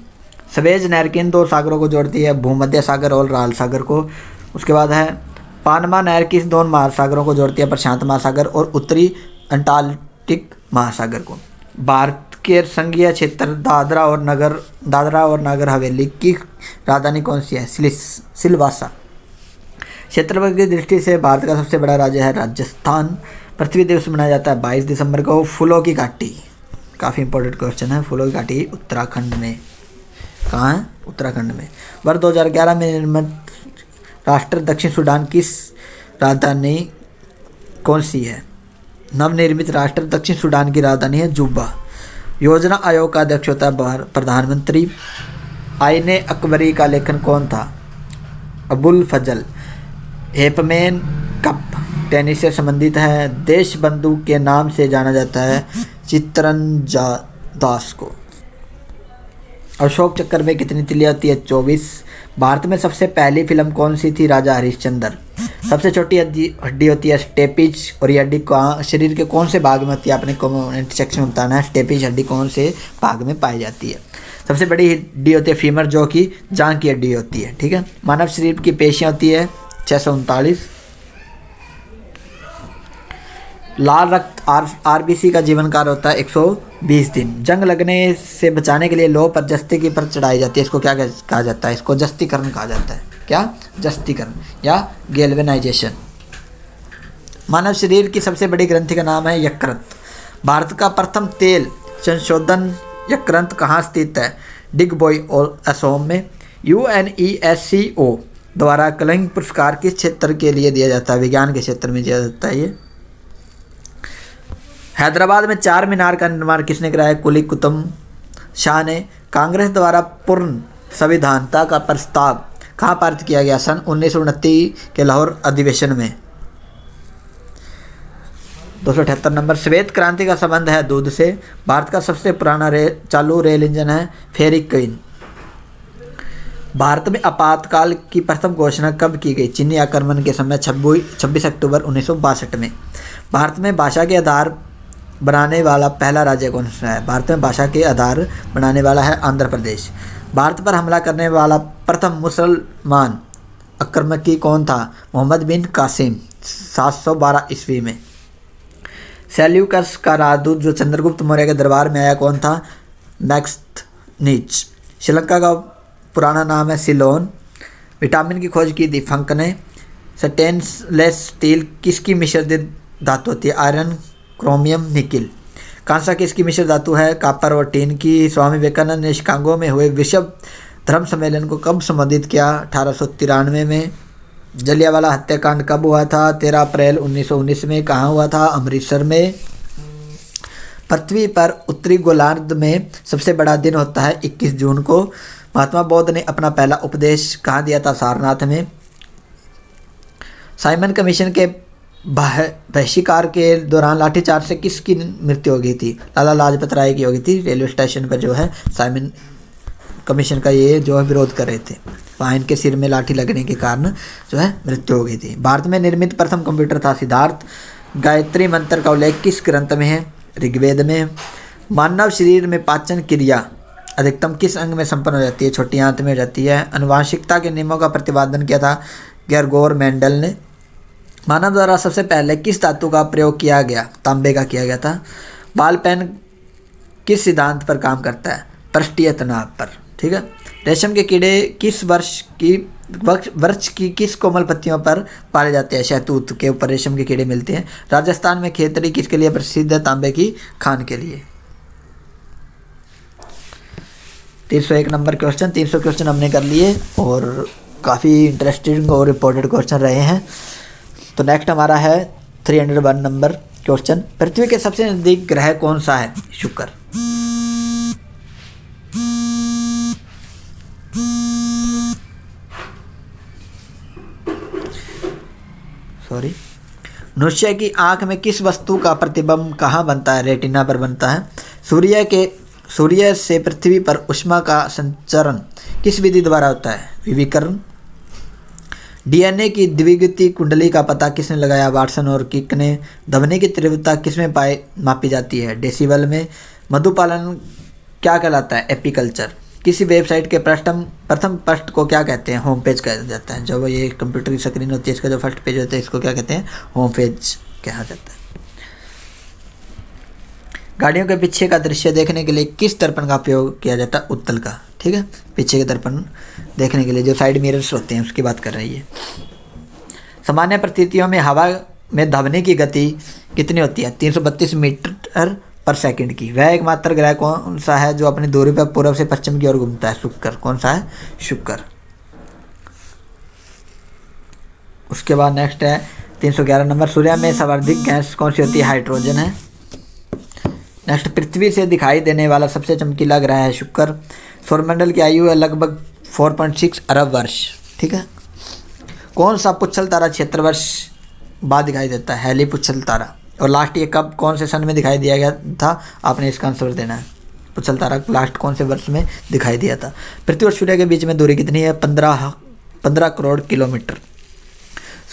सवेज नहर किन 2 सागरों को जोड़ती है? भूमध्य सागर और लाल सागर को। उसके बाद है पानमा नहर किस 2 महासागरों को जोड़ती है? प्रशांत महासागर और उत्तरी अंटार्कटिक महासागर को। भारत के संघीय क्षेत्र दादरा और नगर हवेली की राजधानी कौन सी है? सिलवासा। क्षेत्रफल की दृष्टि से भारत का सबसे बड़ा राज्य है राजस्थान। पृथ्वी दिवस मनाया जाता है 22 दिसंबर को। फूलों की घाटी, काफ़ी इंपॉर्टेंट क्वेश्चन है। फूलों की घाटी उत्तराखंड में। कहाँ है? उत्तराखंड में। वर्ष 2011 में निर्मित राष्ट्र दक्षिण सूडान किस राजधानी कौन सी है? नवनिर्मित राष्ट्र दक्षिण सूडान की राजधानी है जुब्बा। योजना आयोग का अध्यक्ष होता है प्रधानमंत्री। आईने अकबरी का लेखन कौन था? अबुल फजल। हेपमैन कप टेनिस से संबंधित है। देश बंधु के नाम से जाना जाता है चित्तरंजन दास को। अशोक चक्र में कितनी तिलियां होती है? 24। भारत में सबसे पहली फिल्म कौन सी थी? राजा हरिश्चंद्र। सबसे छोटी हड्डी होती है स्टेपिज, और ये हड्डी शरीर के कौन से भाग में होती है? आपने कमेंट सेक्शन में बताना है स्टेपिज हड्डी कौन से भाग में पाई जाती है। सबसे बड़ी हड्डी होती है फीमर, जो कि जांघ की हड्डी होती है। ठीक है। मानव शरीर की पेशियां होती है 639। लाल रक्त आरबीसी का जीवन काल होता है 120 दिन। जंग लगने से बचाने के लिए लोह पर जस्ती की परत चढ़ाई जाती है, इसको क्या कहा जाता है? इसको जस्तीकरण कहा जाता है। क्या? जस्तीकरण या गैल्वेनाइजेशन। मानव शरीर की सबसे बड़ी ग्रंथि का नाम है यकृत। भारत का प्रथम तेल संशोधन यकृत कहाँ स्थित है? डिगबोई और असोम में। UNESCO द्वारा कलिंग पुरस्कार किस क्षेत्र के लिए दिया जाता है? विज्ञान के क्षेत्र में दिया जाता है ये। हैदराबाद में चार मीनार का निर्माण किसने कराया? कुली कुतुब शाह ने। कांग्रेस द्वारा पूर्ण संविधानता का प्रस्ताव कहाँ पारित किया गया? सन 1929 के लाहौर अधिवेशन में। 278 नंबर। श्वेत क्रांति का संबंध है दूध से। भारत का सबसे पुराना चालू रेल इंजन है फेरिक क्वीन। भारत में आपातकाल की प्रथम घोषणा कब की गई? चीनी आक्रमण के समय 26 अक्टूबर 1962 में। भारत में भाषा के आधार बनाने वाला पहला राज्य कौन सा है? भारत में भाषा के आधार बनाने वाला है आंध्र प्रदेश। भारत पर हमला करने वाला प्रथम मुसलमान आक्रमणकी कौन था? मोहम्मद बिन कासिम 712 ईस्वी में। सेल्यूकस का राजदूत जो चंद्रगुप्त मौर्य के दरबार में आया कौन था? मैक्सनीज। श्रीलंका का पुराना नाम है सिलोन। विटामिन की खोज की थी फंक ने। स्टेनलेस स्टील किसकी मिश्रित धातु होती है? Iron, chromium, nickel. कांसा किसकी मिश्र धातु है? कापर और टीन की। स्वामी विवेकानंद ने शिकागो में हुए विश्व धर्म सम्मेलन को कब संबोधित किया? 1893 में। जलियांवाला हत्याकांड कब हुआ था? 13 अप्रैल 1919 में। कहाँ हुआ था? अमृतसर में। पृथ्वी पर उत्तरी गोलार्ध में सबसे बड़ा दिन होता है 21 जून को। महात्मा बुद्ध ने अपना पहला उपदेश कहाँ दिया था? सारनाथ में। साइमन कमीशन के बहिष्कार के दौरान लाठीचार्ज से किसकी मृत्यु हो गई थी? लाला लाजपत राय की हो गई थी। रेलवे स्टेशन पर जो है साइमन कमीशन का ये जो है विरोध कर रहे थे, वहाँ इनके सिर में लाठी लगने के कारण जो है मृत्यु हो गई थी। भारत में निर्मित प्रथम कंप्यूटर था सिद्धार्थ। गायत्री मंत्र का उल्लेख किस ग्रंथ में है? ऋग्वेद में। मानव शरीर में पाचन क्रिया अधिकतम किस अंग में संपन्न हो जाती है? छोटी आंत में हो जाती है। अनुवांशिकता के नियमों का प्रतिपादन किया था गेरगोर मेंडल ने। मानव द्वारा सबसे पहले किस धातु का प्रयोग किया गया? तांबे का किया गया था। बाल पेन किस सिद्धांत पर काम करता है? पृष्ठीय तनाव पर। ठीक है। रेशम के कीड़े किस वृक्ष की किस कोमल पत्तियों पर पाले जाते हैं? शहतूत के ऊपर रेशम के कीड़े मिलते हैं। राजस्थान में खेतड़ी किसके लिए प्रसिद्ध है? तांबे की खान के लिए। 301 नंबर क्वेश्चन। 300 क्वेश्चन हमने कर लिए और काफ़ी इंटरेस्टिंग और इम्पोर्टेंट क्वेश्चन रहे हैं। तो नेक्स्ट हमारा है 301 नंबर क्वेश्चन। पृथ्वी के सबसे नज़दीक ग्रह कौन सा है? शुक्र। सॉरी। मनुष्य की आंख में किस वस्तु का प्रतिबिंब कहाँ बनता है? रेटिना पर बनता है। सूर्य से पृथ्वी पर ऊष्मा का संचरण किस विधि द्वारा होता है? विकिरण। डीएनए की द्वितीय कुंडली का पता किसने लगाया? वाटसन और किक ने। ध्वनि की तीव्रता किसमें मापी जाती है? डेसिबल में। मधुपालन क्या कहलाता है? एपीकल्चर। किसी वेबसाइट के प्रथम पृष्ठ को क्या कहते हैं? होम पेज कहा जाता है। जब ये कंप्यूटर की स्क्रीन होती है, इसका जो फर्स्ट पेज होता है, इसको क्या कहते हैं? होम पेज कहा जाता है। गाड़ियों के पीछे का दृश्य देखने के लिए किस दर्पण का उपयोग किया जाता है? उत्तल का। ठीक है। पीछे के दर्पण देखने के लिए जो साइड मिरर्स होते हैं उसकी बात कर रही है। सामान्य परिस्थितियों में हवा में ध्वनि की गति कितनी होती है? 332 मीटर पर सेकंड की। वह एकमात्र ग्रह कौन सा है जो अपनी दूरी पर पूर्व से पश्चिम की ओर घूमता है? शुक्र। कौन सा है? शुक्र। उसके बाद नेक्स्ट है 311 नंबर, सूर्य में सर्वाधिक गैस कौन सी होती है? हाइड्रोजन है। नेक्स्ट, पृथ्वी से दिखाई देने वाला सबसे चमकीला ग्रह है शुक्र। सौरमंडल की आयु है लगभग 4.6 अरब वर्ष। ठीक है। कौन सा पुच्छल तारा 76 वर्ष बाद दिखाई देता है? हैली पुच्छल तारा। और लास्ट ये कब कौन से सन में दिखाई दिया गया था? आपने इसका आंसर देना है। पुच्छल तारा लास्ट कौन से वर्ष में दिखाई दिया था? पृथ्वी और सूर्य के बीच में दूरी कितनी है? 15 करोड़ किलोमीटर।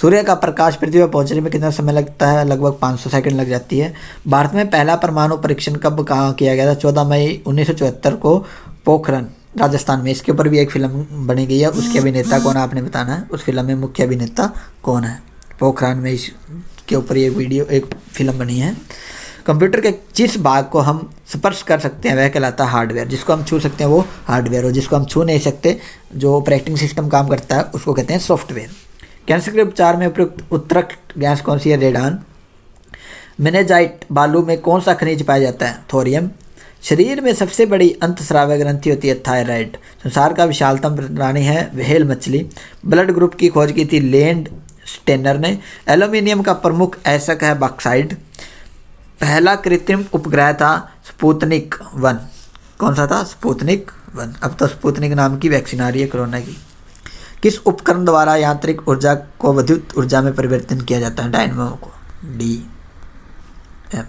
सूर्य का प्रकाश पृथ्वी पर पहुंचने में कितना समय लगता है? लगभग 500 सेकंड लग जाती है। भारत में पहला परमाणु परीक्षण कब कहाँ किया गया था? 14 मई 1974 को पोखरण, राजस्थान में। इसके ऊपर भी एक फिल्म बनी गई है। उसके अभिनेता कौन है आपने बताना है। उस फिल्म में मुख्य अभिनेता कौन है? पोखरण में इसके ऊपर एक फिल्म बनी है। कंप्यूटर के जिस भाग को हम स्पर्श कर सकते हैं वह कहलाता है हार्डवेयर। जिसको हम छू सकते हैं वो हार्डवेयर, और जिसको हम छू नहीं सकते, जो ऑपरेटिंग सिस्टम काम करता है, उसको कहते हैं सॉफ्टवेयर। कैंसर के उपचार में उपयुक्त उत्तरक्त गैस कौन सी है? रेडान। मेनेजाइट बालू में कौन सा खनिज पाया जाता है? थोरियम। शरीर में सबसे बड़ी अंतस्राव ग्रंथि होती है थायराइड। संसार का विशालतम प्राणी है व्हेल मछली। ब्लड ग्रुप की खोज की थी लैंड स्टेनर ने। एल्यूमिनियम का प्रमुख ऐसक है बॉक्साइट। पहला कृत्रिम उपग्रह था स्पुतनिक 1। कौन सा था? स्पुतनिक 1। अब तो स्पुतनिक नाम की वैक्सीन आ रही है कोरोना की। किस उपकरण द्वारा यांत्रिक ऊर्जा को विद्युत ऊर्जा में परिवर्तन किया जाता है? डायनेमो को। D M.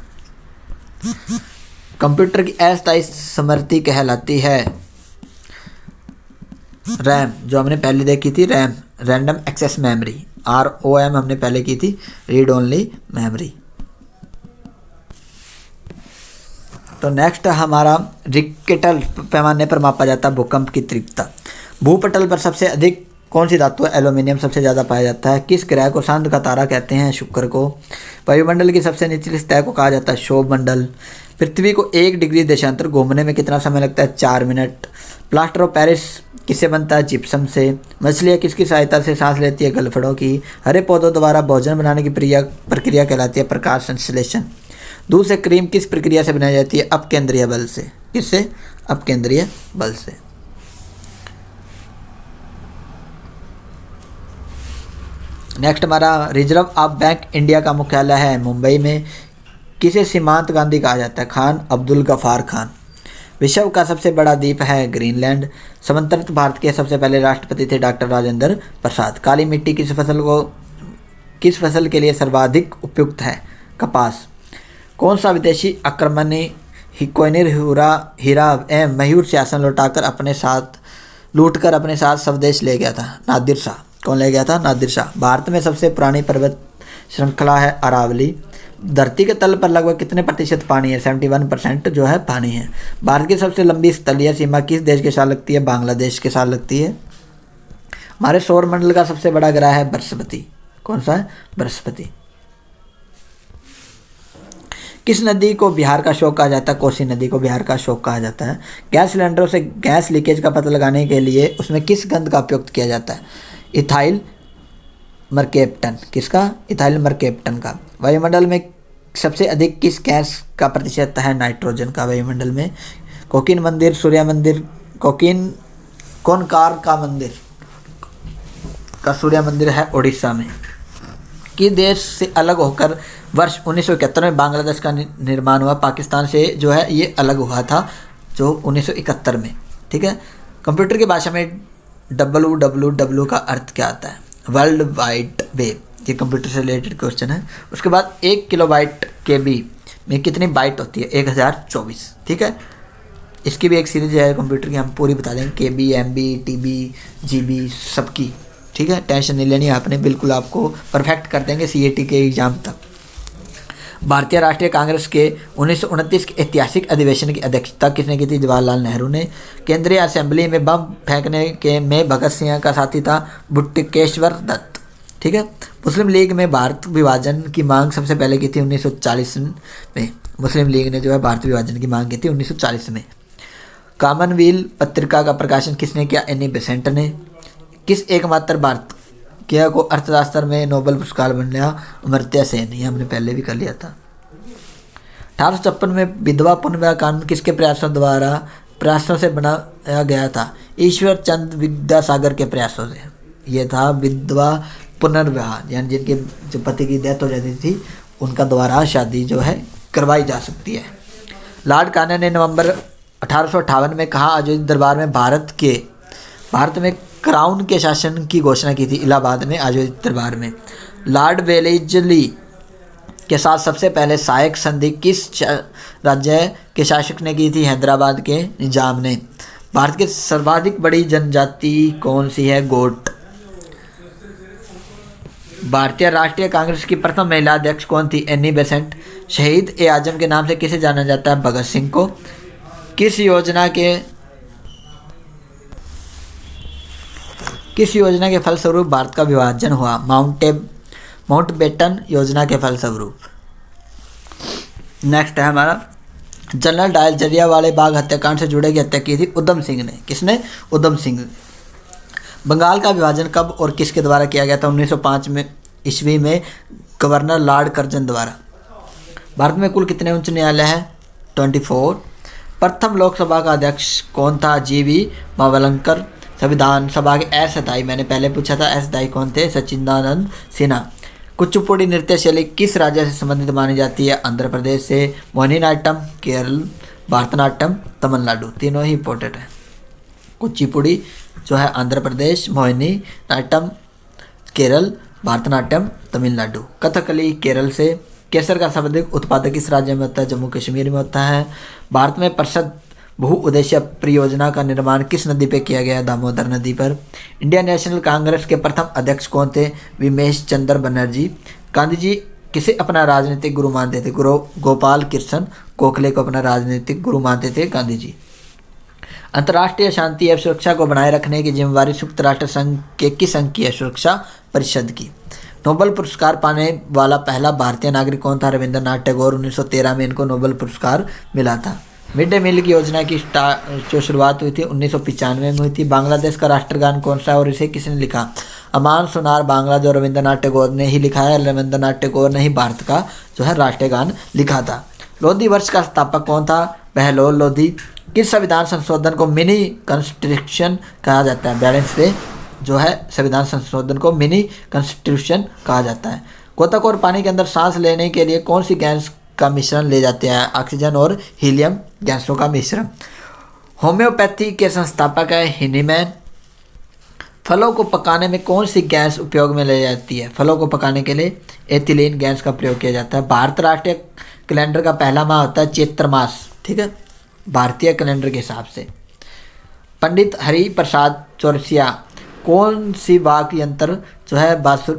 कंप्यूटर की अस्थायी स्मृति कहलाती है रैम, जो हमने पहले देखी थी RAM, random access memory. ROM हमने पहले की थी, रीड ओनली मेमोरी। तो नेक्स्ट हमारा रिक्टर पैमाने पर मापा जाता है भूकंप की तीव्रता। भूपटल पर सबसे अधिक कौन सी धातु है? एल्यूमिनियम सबसे ज़्यादा पाया जाता है। किस ग्रह को चांद का तारा कहते हैं? शुक्र को। वायुमंडल की सबसे निचली सतह को कहा जाता है क्षोभ मंडल। पृथ्वी को 1 डिग्री देशांतर घूमने में कितना समय लगता है? 4 मिनट। प्लास्टर ऑफ पेरिस किससे बनता है? जिप्सम से। मछलियाँ किसकी सहायता से सांस लेती है? गलफड़ों की। हरे पौधों द्वारा भोजन बनाने की प्रक्रिया कहलाती है प्रकाश संश्लेषण। दूध से क्रीम किस प्रक्रिया से बनाई जाती है? अपकेंद्रीय बल से। किससे? अपकेंद्रीय बल से। नेक्स्ट हमारा रिजर्व ऑफ बैंक इंडिया का मुख्यालय है मुंबई में। किसे सीमांत गांधी कहा जाता है? खान अब्दुल गफार खान। विश्व का सबसे बड़ा द्वीप है ग्रीनलैंड। स्वतंत्र भारत के सबसे पहले राष्ट्रपति थे डॉक्टर राजेंद्र प्रसाद। काली मिट्टी किस फसल के लिए सर्वाधिक उपयुक्त है? कपास। कौन सा विदेशी आक्रमणी कोहिनूर हीरा एवं मयूर सिंहासन लूटकर अपने साथ स्वदेश ले गया था? नादिर शाह। कौन ले गया था? नादिर शाह। भारत में सबसे पुरानी पर्वत श्रृंखला है अरावली। धरती के तल पर लगभग कितने प्रतिशत पानी है? 71% जो है पानी है। भारत की सबसे लंबी स्थलीय सीमा किस देश के साथ लगती है? बांग्लादेश के साथ लगती है। हमारे सौरमंडल का सबसे बड़ा ग्रह है बृहस्पति। कौन सा है? बृहस्पति। किस नदी को बिहार का शोक कहा जाता है? कोसी नदी को बिहार का शोक कहा जाता है। गैस सिलेंडरों से गैस लीकेज का पता लगाने के लिए उसमें किस गंध का उपयोग किया जाता है? इथाइल मरकेप्टन। किसका? इथाइल मरकेप्टन का। वायुमंडल में सबसे अधिक किस गैस का प्रतिशत है? नाइट्रोजन का वायुमंडल में। कोकीन मंदिर, सूर्य मंदिर, कोनकार का मंदिर का सूर्य मंदिर है उड़ीसा में। किस देश से अलग होकर वर्ष 1971 में बांग्लादेश का निर्माण हुआ? पाकिस्तान से जो है ये अलग हुआ था, जो 1971 में। ठीक है। कंप्यूटर की भाषा में WWW का अर्थ क्या आता है? World wide web. ये कंप्यूटर से रिलेटेड क्वेश्चन है। उसके बाद 1 किलोबाइट KB में कितनी बाइट होती है? 1024। ठीक है। इसकी भी एक सीरीज है कंप्यूटर की, हम पूरी बता देंगे। KB, MB, TB, GB सबकी। ठीक है। टेंशन नहीं लेनी आपने, बिल्कुल आपको परफेक्ट कर देंगे CAT के एग्जाम तक। भारतीय राष्ट्रीय कांग्रेस के 1929 के ऐतिहासिक अधिवेशन की अध्यक्षता किसने की थी? जवाहरलाल नेहरू ने। केंद्रीय असेंबली में बम फेंकने के में भगत सिंह का साथी था बुट्टिकेश्वर दत्त। ठीक है। मुस्लिम लीग में भारत विभाजन की मांग सबसे पहले की थी 1940 में। मुस्लिम लीग ने जो है भारत विभाजन की मांग की थी 1940 में। कॉमनवेल्थ पत्रिका का प्रकाशन किसने किया? एनी बेसेंट ने। किस एकमात्र भारतीय को अर्थशास्त्र में नोबेल पुरस्कार मिला? अमर्त्य सेन। ये हमने पहले भी कर लिया था। 1856 में विधवा पुनर्विवाह कानून किसके प्रयासों से बनाया गया था? ईश्वर चंद विद्यासागर के प्रयासों से। ये था विधवा पुनर्विवाह, यानी जिनके जो पति की डेथ हो जाती थी उनका दोबारा शादी जो है करवाई जा सकती है। लॉर्ड कान्हा ने नवंबर 1858 में कहा अयोध्या दरबार में भारत में क्राउन के शासन की घोषणा की थी। इलाहाबाद में अयोध्या दरबार में लॉर्ड वेलेस्ली के साथ सबसे पहले सहायक संधि किस राज्य के शासक ने की थी? हैदराबाद के निजाम ने। भारत की सर्वाधिक बड़ी जनजाति कौन सी है? गोट। भारतीय राष्ट्रीय कांग्रेस की प्रथम महिला अध्यक्ष कौन थी? Annie Besant. शहीद ए आजम के नाम से किसे जाना जाता है? भगत सिंह को। किस योजना के फलस्वरूप भारत का विभाजन हुआ? माउंटबेटन योजना के फलस्वरूप। नेक्स्ट है हमारा, जनरल डायर जलियांवाला बाग हत्याकांड से जुड़े की हत्या की थी उधम सिंह ने। किसने? उधम सिंह ने। बंगाल का विभाजन कब और किसके द्वारा किया गया था? 1905 में ईस्वी में गवर्नर लॉर्ड कर्जन द्वारा। भारत में कुल कितने उच्च न्यायालय हैं? 24। प्रथम लोकसभा का अध्यक्ष कौन था? जीवी मावलंकर। संविधान सभा के अस्थायी, मैंने पहले पूछा था अस्थायी कौन थे? सच्चिदानंद सिन्हा। कुचिपुड़ी नृत्य शैली किस राज्य से संबंधित मानी जाती है? आंध्र प्रदेश से। मोहिनीअट्टम केरल, भरतनाट्यम तमिलनाडु। तीनों ही इंपॉर्टेंट है। कुचिपुड़ी जो है आंध्र प्रदेश, मोहिनीअट्टम केरल, भरतनाट्यम तमिलनाडु। कथकली केरल से। केसर का सर्वाधिक उत्पादक किस राज्य में होता है? जम्मू कश्मीर में होता है। भारत में प्रसिद्ध बहुउद्देशीय परियोजना का निर्माण किस नदी पे किया गया? दामोदर नदी पर। इंडियन नेशनल कांग्रेस के प्रथम अध्यक्ष कौन थे? विमेश चंद्र बनर्जी। गांधी जी किसे अपना राजनीतिक गुरु मानते थे? गोपाल कृष्ण गोखले को अपना राजनीतिक गुरु मानते थे गांधी जी। अंतर्राष्ट्रीय शांति एवं सुरक्षा को बनाए रखने की जिम्मेवारी संयुक्त राष्ट्र संघ के किस संघ की है? सुरक्षा परिषद की। नोबेल पुरस्कार पाने वाला पहला भारतीय नागरिक कौन था? रविंद्रनाथ टैगोर। 1913 में इनको नोबेल पुरस्कार मिला था। मिड डे मील की योजना की जो शुरुआत हुई थी 1995 में हुई थी। बांग्लादेश का राष्ट्रगान कौन सा है और इसे किसने लिखा? अमान सुनार बांग्ला, जो रविंद्रनाथ टैगोर ने ही लिखा है। रविंद्रनाथ टैगोर ने ही भारत का जो है राष्ट्रीय गान लिखा था। लोधी वर्ष का स्थापक कौन था? बहलोल लोधी। किस संविधान संशोधन को मिनी कॉन्स्टिट्यूशन कहा जाता है? बैलेंस से जो है संविधान संशोधन को मिनी कॉन्स्टिट्यूशन कहा जाता है। गोताखोर पानी के अंदर सांस लेने के लिए कौन सी गैस का मिश्रण ले जाते हैं? ऑक्सीजन और हीलियम गैसों का मिश्रण। होम्योपैथी के संस्थापक है हिनीमैन। फलों को पकाने में कौन सी गैस उपयोग में ले जाती है? फलों को पकाने के लिए एथिलीन गैस का प्रयोग किया जाता है। भारत राष्ट्रीय कैलेंडर का पहला माह होता है चैत्र मास, ठीक है, भारतीय कैलेंडर के हिसाब से। पंडित हरि प्रसाद चौरसिया कौन सी वाद्य यंत्र जो है बांसुरी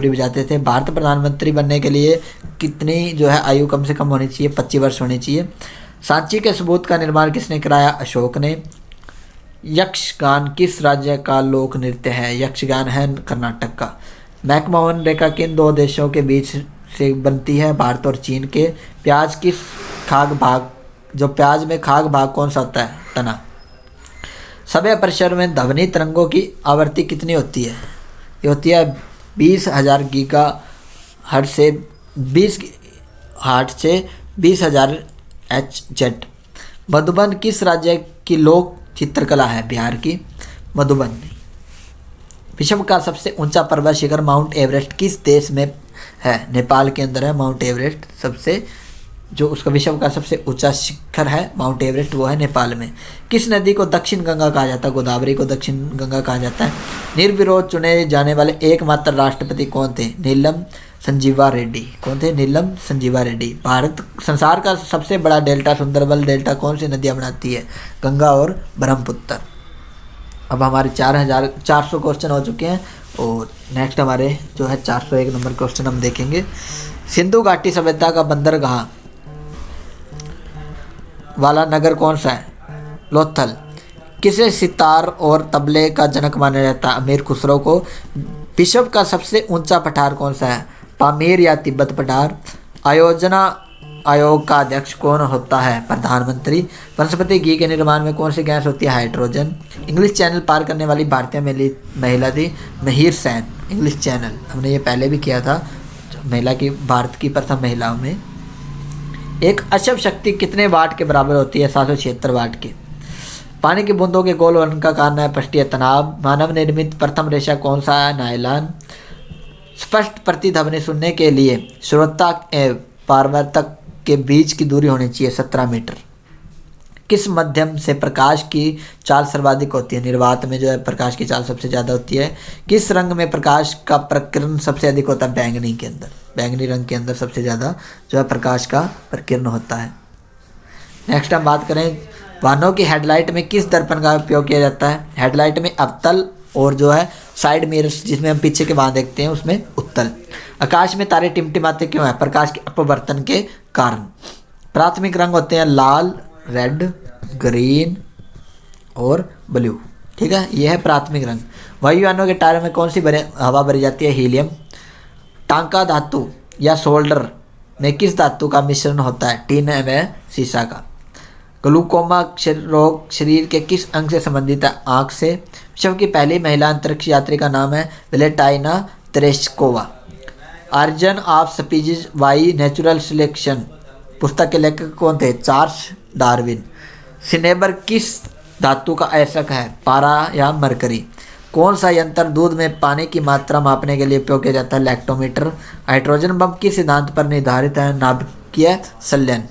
बजाते थे? भारत प्रधानमंत्री बनने के लिए कितनी जो है आयु कम से कम होनी चाहिए? 25 वर्ष होनी चाहिए। सांची के सबूत का निर्माण किसने कराया? अशोक ने। यक्षगान किस राज्य का लोक नृत्य है? यक्षगान है कर्नाटक का। मैकमोहन रेखा किन दो देशों के बीच से बनती है? भारत और चीन के। प्याज में खाग भाग कौन सा होता है? तना। समय परिसर में ध्वनि तरंगों की आवृत्ति कितनी होती है? ये होती है 20,000 गीगा हर्ट्ज से 20,000 HZ। मधुबन किस राज्य की लोक चित्रकला है? बिहार की मधुबन। विश्व का सबसे ऊंचा पर्वत शिखर माउंट एवरेस्ट किस देश में है? नेपाल के अंदर है माउंट एवरेस्ट। सबसे जो उसका विश्व का सबसे ऊंचा शिखर है माउंट एवरेस्ट, वो है नेपाल में। किस नदी को दक्षिण गंगा कहा जाता है? गोदावरी को दक्षिण गंगा कहा जाता है। निर्विरोध चुने जाने वाले एकमात्र राष्ट्रपति कौन थे? नीलम संजीवा रेड्डी। कौन थे? नीलम संजीवा रेड्डी। भारत संसार का सबसे बड़ा डेल्टा सुंदरबन डेल्टा कौन सी नदियाँ बनाती है? गंगा और ब्रह्मपुत्र। अब हमारे 400 क्वेश्चन हो चुके हैं और नेक्स्ट हमारे जो है 401 नंबर क्वेश्चन हम देखेंगे। सिंधु घाटी सभ्यता का बंदरगाह वाला नगर कौन सा है? लोथल। किसे सितार और तबले का जनक माना जाता है? अमीर खुसरो को। विश्व का सबसे ऊंचा पठार कौन सा है? पामीर या तिब्बत पठार। आयोजना आयोग का अध्यक्ष कौन होता है? प्रधानमंत्री। वनस्पति घी के निर्माण में कौन सी गैस होती है? हाइड्रोजन। इंग्लिश चैनल पार करने वाली भारतीय महिला थी मिहिर सेन। इंग्लिश चैनल हमने ये पहले भी किया था, महिला की भारत की प्रथम महिलाओं में। एक अशव शक्ति कितने वाट के बराबर होती है? 776 वाट के। पानी की बूंदों के गोल होने का कारण है पृष्ठीय तनाव। मानव निर्मित प्रथम रेशा कौन सा है? नायलॉन। स्पष्ट प्रतिध्वनि सुनने के लिए श्रोता एवं परावर्तक के बीच की दूरी होनी चाहिए 17 मीटर। किस माध्यम से प्रकाश की चाल सर्वाधिक होती है? निर्वात में जो है प्रकाश की चाल सबसे ज़्यादा होती है। किस रंग में प्रकाश का प्रकीर्ण सबसे अधिक होता है? बैंगनी के अंदर, बैंगनी रंग के अंदर सबसे ज़्यादा जो है प्रकाश का प्रकीर्ण होता है। नेक्स्ट हम बात करें वाहनों की हेडलाइट में किस दर्पण का उपयोग किया जाता है? हेडलाइट में अवतल और जो है साइड मिरर्स जिसमें हम पीछे के वाहन देखते हैं उसमें उत्तल। आकाश में तारे टिमटिमाते क्यों है? प्रकाश के अपवर्तन के कारण। प्राथमिक रंग होते हैं लाल, रेड, ग्रीन और ब्लू। ठीक है, ये है प्राथमिक रंग। वायुयानों के टायरों में कौन सी हवा भरी जाती है? हीलियम। टांका धातु या सोल्डर में किस धातु का मिश्रण होता है? टीन में सीसा का। ग्लूकोमा रोग शरीर के किस अंग से संबंधित है? आँख से। विश्व की पहली महिला अंतरिक्ष यात्री का नाम है Valentina Tereshkova. Origin of species by natural selection पुस्तक के लेखक कौन थे? Charles Darwin. सिनेबर किस धातु का अयस्क है? पारा या मरकरी। कौन सा यंत्र दूध में पानी की मात्रा मापने के लिए उपयोग किया जाता है? लैक्टोमीटर। हाइड्रोजन बम किस सिद्धांत पर निर्धारित है? नाभिकीय संलयन।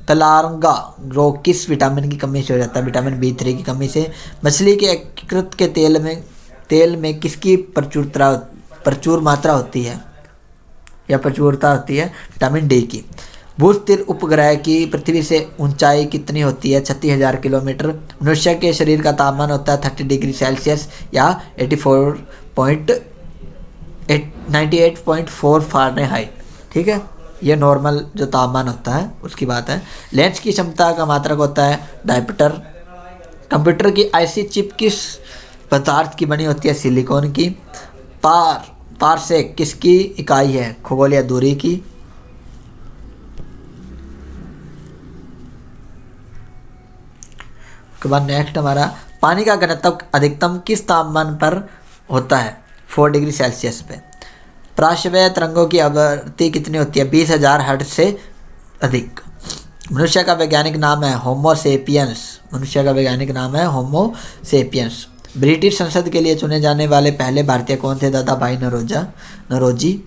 तलारंगा रोग किस विटामिन की कमी से हो जाता है? विटामिन B3 की कमी से। मछली के यकृत के तेल में किसकी प्रचुर मात्रा होती है या प्रचुरता होती है? विटामिन D की। भूस्थिर उपग्रह की पृथ्वी से ऊंचाई कितनी होती है? 36,000 किलोमीटर। मनुष्य के शरीर का तापमान होता है 30 डिग्री सेल्सियस या 98.4 फ़ारेनहाइट। ठीक है, ये नॉर्मल जो तापमान होता है उसकी बात है। लेंस की क्षमता का मात्रक होता है डायप्टर। कंप्यूटर की आईसी चिप किस पदार्थ की बनी होती है? सिलिकॉन की। पारसेक किसकी इकाई है? खगोलीय दूरी की। उसके बाद नेक्स्ट हमारा पानी का घनत्व अधिकतम किस तापमान पर होता है? 4 डिग्री सेल्सियस पे। प्राश्वय तरंगों की आवृत्ति कितनी होती है? 20,000 हर्ट्ज से अधिक। मनुष्य का वैज्ञानिक नाम है होमो सेपियंस। मनुष्य का वैज्ञानिक नाम है होमो सेपियंस। ब्रिटिश संसद के लिए चुने जाने वाले पहले भारतीय कौन थे? दादा भाई नौरोजी।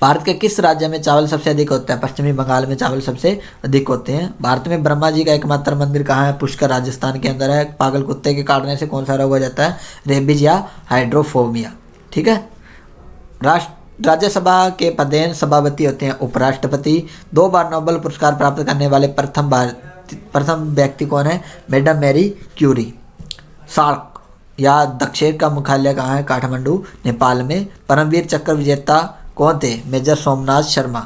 भारत के किस राज्य में चावल सबसे अधिक होता है? पश्चिमी बंगाल में चावल सबसे अधिक होते हैं। भारत में ब्रह्मा जी का एकमात्र मंदिर कहाँ है? पुष्कर राजस्थान के अंदर है। पागल कुत्ते के काटने से कौन सा रोग हो जाता है? रेबीज या हाइड्रोफोबिया। ठीक है। राज्यसभा के पदेन सभापति होते हैं उपराष्ट्रपति। 2 बार नोबेल पुरस्कार प्राप्त करने वाले प्रथम व्यक्ति कौन है? Madam Marie Curie. सार्क या दक्षिण का मुख्यालय कहाँ है? काठमांडू, नेपाल में। परमवीर चक्र विजेता कौन थे? मेजर सोमनाथ शर्मा।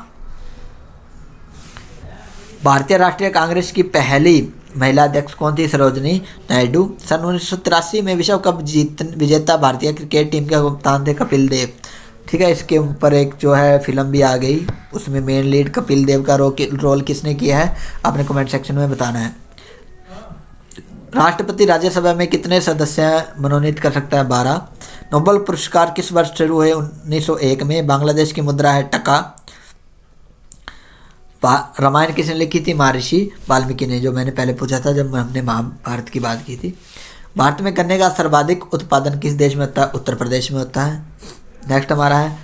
भारतीय राष्ट्रीय कांग्रेस की पहली महिला अध्यक्ष कौन थी? सरोजिनी नायडू। सन 1983 में विश्व कप विजेता भारतीय क्रिकेट टीम के कप्तान थे कपिल देव। ठीक है, इसके ऊपर एक जो है फिल्म भी आ गई, उसमें मेन लीड कपिल देव का रोल किसने किया है? आपने कमेंट सेक्शन में बताना है। राष्ट्रपति राज्यसभा में कितने सदस्य मनोनीत कर सकता है? 12। नोबेल पुरस्कार किस वर्ष शुरू हुए? 1901 में। बांग्लादेश की मुद्रा है टका। रामायण किसने लिखी थी? महर्षि वाल्मीकि ने, जो मैंने पहले पूछा था जब हमने महाभारत की बात की थी। भारत में गन्ने का सर्वाधिक उत्पादन किस देश में होता है? उत्तर प्रदेश में होता है। नेक्स्ट हमारा है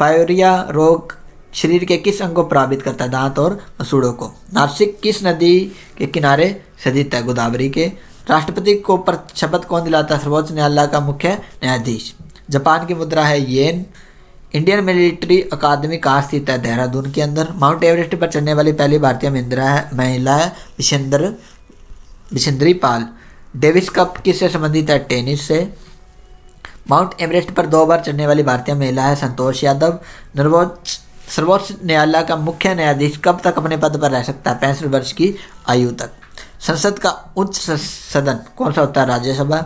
पायोरिया रोग शरीर के किस अंग को प्रभावित करता है? दांत और मसूड़ों को। नासिक किस नदी के किनारे स्थित है? गोदावरी के। राष्ट्रपति को शपथ कौन दिलाता है? सर्वोच्च न्यायालय का मुख्य न्यायाधीश। जापान की मुद्रा है येन। इंडियन मिलिट्री अकादमी कहाँ स्थित है? देहरादून के अंदर। माउंट एवरेस्ट पर चढ़ने वाली पहली भारतीय महिला है बिशेंद्री पाल। डेविस कप किससे संबंधित है? टेनिस से। माउंट एवरेस्ट पर 2 बार चढ़ने वाली भारतीय महिला है संतोष यादव। सर्वोच्च न्यायालय का मुख्य न्यायाधीश कब तक अपने पद पर रह सकता है? 65 वर्ष की आयु तक। संसद का उच्च सदन कौन सा होता है? राज्यसभा।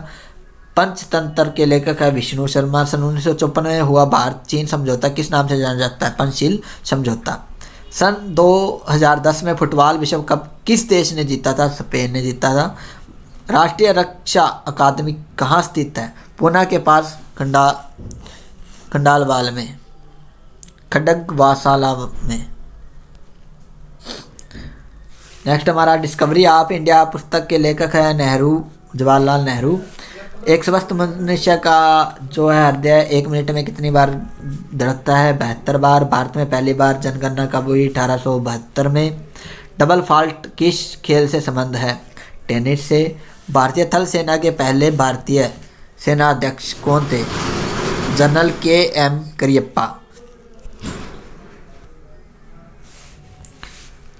पंचतंत्र के लेखक है विष्णु शर्मा। सन 1954 में हुआ भारत चीन समझौता किस नाम से जाना जाता है? पंचशील समझौता। सन 2010 में फुटबॉल विश्व कप किस देश ने जीता था? स्पेन ने जीता था। राष्ट्रीय रक्षा अकादमी कहाँ स्थित है? पूना के पास खंडालवाल में, खडगवासाला में। नेक्स्ट हमारा डिस्कवरी ऑफ इंडिया पुस्तक के लेखक है जवाहरलाल नेहरू। एक स्वस्थ मनुष्य का जो है हृदय 1 मिनट में कितनी बार धड़कता है? 72 बार। भारत में पहली बार जनगणना कब हुई? 1872 में। डबल फॉल्ट किस खेल से संबंध है? टेनिस से। भारतीय थल सेना के पहले भारतीय सेना अध्यक्ष कौन थे? General KM Cariappa.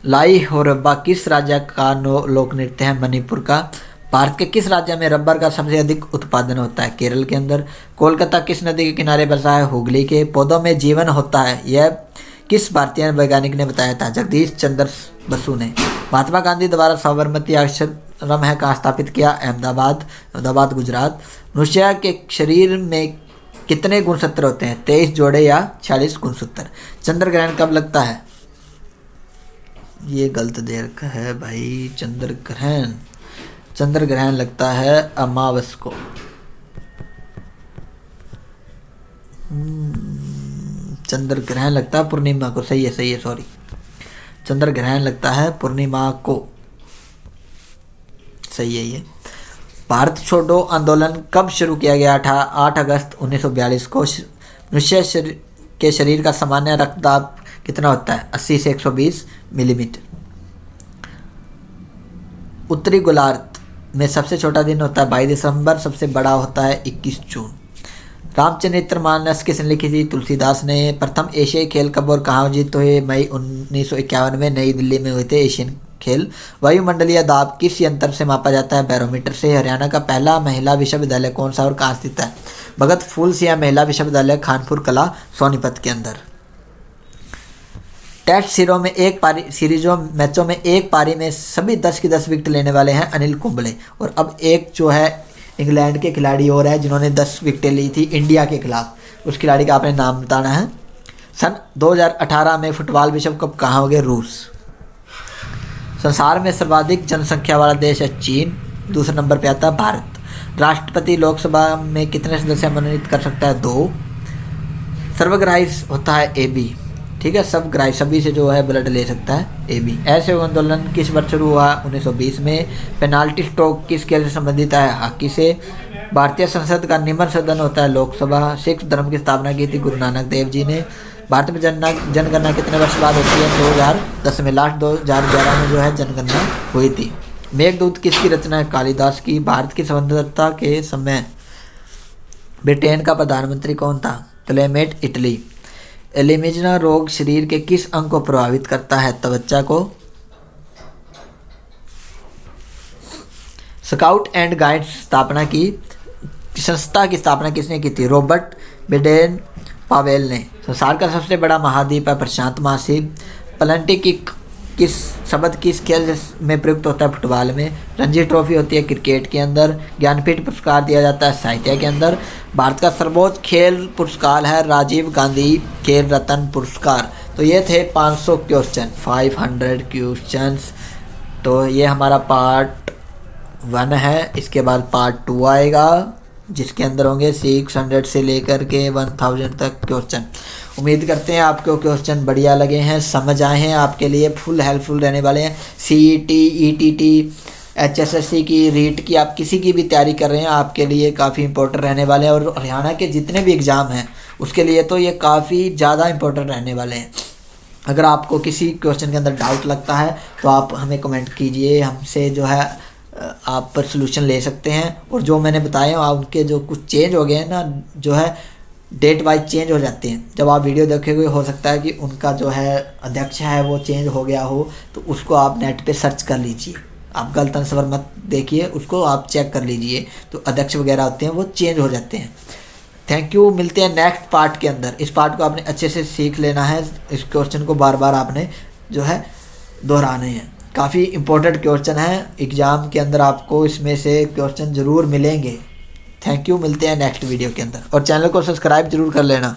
लाई हो रब्बा किस राज्य का लोक नृत्य है? मणिपुर का। भारत के किस राज्य में रबर का सबसे अधिक उत्पादन होता है? केरल के अंदर। कोलकाता किस नदी के किनारे बसा है? हुगली के। पौधों में जीवन होता है, यह किस भारतीय वैज्ञानिक ने बताया था? जगदीश चंद्र बसु ने। महात्मा गांधी द्वारा साबरमती आश्रम है कहाँ स्थापित किया? अहमदाबाद गुजरात। मनुष्य के शरीर में कितने गुणसूत्र होते हैं? 23 जोड़े या 46 गुणसूत्र। चंद्र ग्रहण कब लगता है? ये गलत दे रखा है भाई। चंद्र ग्रहण लगता है अमावस को। चंद्र ग्रहण लगता है पूर्णिमा को। सही है सॉरी। चंद्र ग्रहण लगता है पूर्णिमा को। सही है ये। भारत छोड़ो आंदोलन कब शुरू किया गया? 8 अगस्त 1942 को। मनुष्य के शरीर का सामान्य रक्तदाब कितना होता है? 80 से 120 मिलीमीटर। उत्तरी गोलार्ध में सबसे छोटा दिन होता है 22 दिसंबर। सबसे बड़ा होता है 21 जून। रामचरितमानस किसने लिखी थी? तुलसीदास ने। प्रथम एशियाई खेल कब और कहाँ आयोजित हुए? मई 1951 में नई दिल्ली में हुए थे एशियन खेल। वायुमंडलीय दाब किस यंत्र से मापा जाता है? बैरोमीटर से। हरियाणा का पहला महिला विश्वविद्यालय कौन सा और कहाँ स्थित है? भगत फूल सिंह महिला विश्वविद्यालय खानपुर कला सोनीपत के अंदर। टेस्ट सीरीजों मैचों में एक पारी में सभी 10 की 10 विकेट लेने वाले हैं अनिल कुंबले। और अब एक जो है इंग्लैंड के खिलाड़ी और है जिन्होंने 10 विकेटें ली थी इंडिया के खिलाफ। उस खिलाड़ी का आपने नाम बताना है। सन 2018 में फुटबॉल विश्व कप कहाँ हो गया? रूस। संसार में सर्वाधिक जनसंख्या वाला देश है चीन। दूसरे नंबर पे आता है भारत। राष्ट्रपति लोकसभा में कितने सदस्य मनोनीत कर सकता है? 2। सर्वग्राही होता है AB। ठीक है, सब ग्राही सभी से जो है ब्लड ले सकता है AB। ऐसे आंदोलन किस वर्ष शुरू हुआ? 1920 में। पेनाल्टी स्ट्रोक किस खेल से संबंधित है? हॉकी से। भारतीय संसद का निम्न सदन होता है लोकसभा। सिख धर्म की स्थापना की थी गुरु नानक देव जी ने। भारत में जनगणना कितने वर्ष बाद होती है? 2010 में। लास्ट 2011 में जो है जनगणना हुई थी। मेघदूत किसकी रचना है? कालिदास की। भारत की स्वतंत्रता के समय ब्रिटेन का प्रधानमंत्री कौन था? Clement Italy. एलिमिजना रोग शरीर के किस अंग को प्रभावित करता है? त्वचा को। स्काउट एंड गाइड संस्था की स्थापना किसने की थी? रॉबर्ट बेडेन पावेल ने। संसार का सबसे बड़ा महाद्वीप है प्रशांत महाद्वीप। प्लेंटी किक किस शब्द किस खेल में प्रयुक्त होता है? फुटबॉल में। रणजी ट्रॉफी होती है क्रिकेट के अंदर। ज्ञानपीठ पुरस्कार दिया जाता है साहित्य के अंदर। भारत का सर्वोच्च खेल पुरस्कार है राजीव गांधी खेल रत्न पुरस्कार। तो ये थे 500 क्वेश्चंस। तो ये हमारा पार्ट 1 है। इसके बाद पार्ट 2 आएगा जिसके अंदर होंगे 600 से लेकर के 1000 तक क्वेश्चन। उम्मीद करते हैं आपको क्वेश्चन बढ़िया लगे हैं, समझ आए हैं, आपके लिए फुल हेल्पफुल रहने वाले हैं। CET, ETT, HSSC की, रीट की, आप किसी की भी तैयारी कर रहे हैं आपके लिए काफ़ी इंपॉर्टेंट रहने वाले हैं। और हरियाणा के जितने भी एग्ज़ाम हैं उसके लिए तो ये काफ़ी ज़्यादा इंपॉर्टेंट रहने वाले हैं। अगर आपको किसी क्वेश्चन के अंदर डाउट लगता है तो आप हमें कमेंट कीजिए, हमसे जो है आप पर सोल्यूशन ले सकते हैं। और जो मैंने बताए हैं उनके जो कुछ चेंज हो गए हैं ना, जो है डेट वाइज चेंज हो जाते हैं। जब आप वीडियो देखोगे हो सकता है कि उनका जो है अध्यक्ष है वो चेंज हो गया हो, तो उसको आप नेट पे सर्च कर लीजिए। आप गलत आंसर मत देखिए, उसको आप चेक कर लीजिए। तो अध्यक्ष वगैरह होते हैं वो चेंज हो जाते हैं। थैंक यू, मिलते हैं नेक्स्ट पार्ट के अंदर। इस पार्ट को आपने अच्छे से सीख लेना है। इस क्वेश्चन को बार बार आपने जो है दोहराने हैं। काफ़ी इंपॉर्टेंट क्वेश्चन है, एग्ज़ाम के अंदर आपको इसमें से क्वेश्चन ज़रूर मिलेंगे। थैंक यू, मिलते हैं नेक्स्ट वीडियो के अंदर। और चैनल को सब्सक्राइब जरूर कर लेना।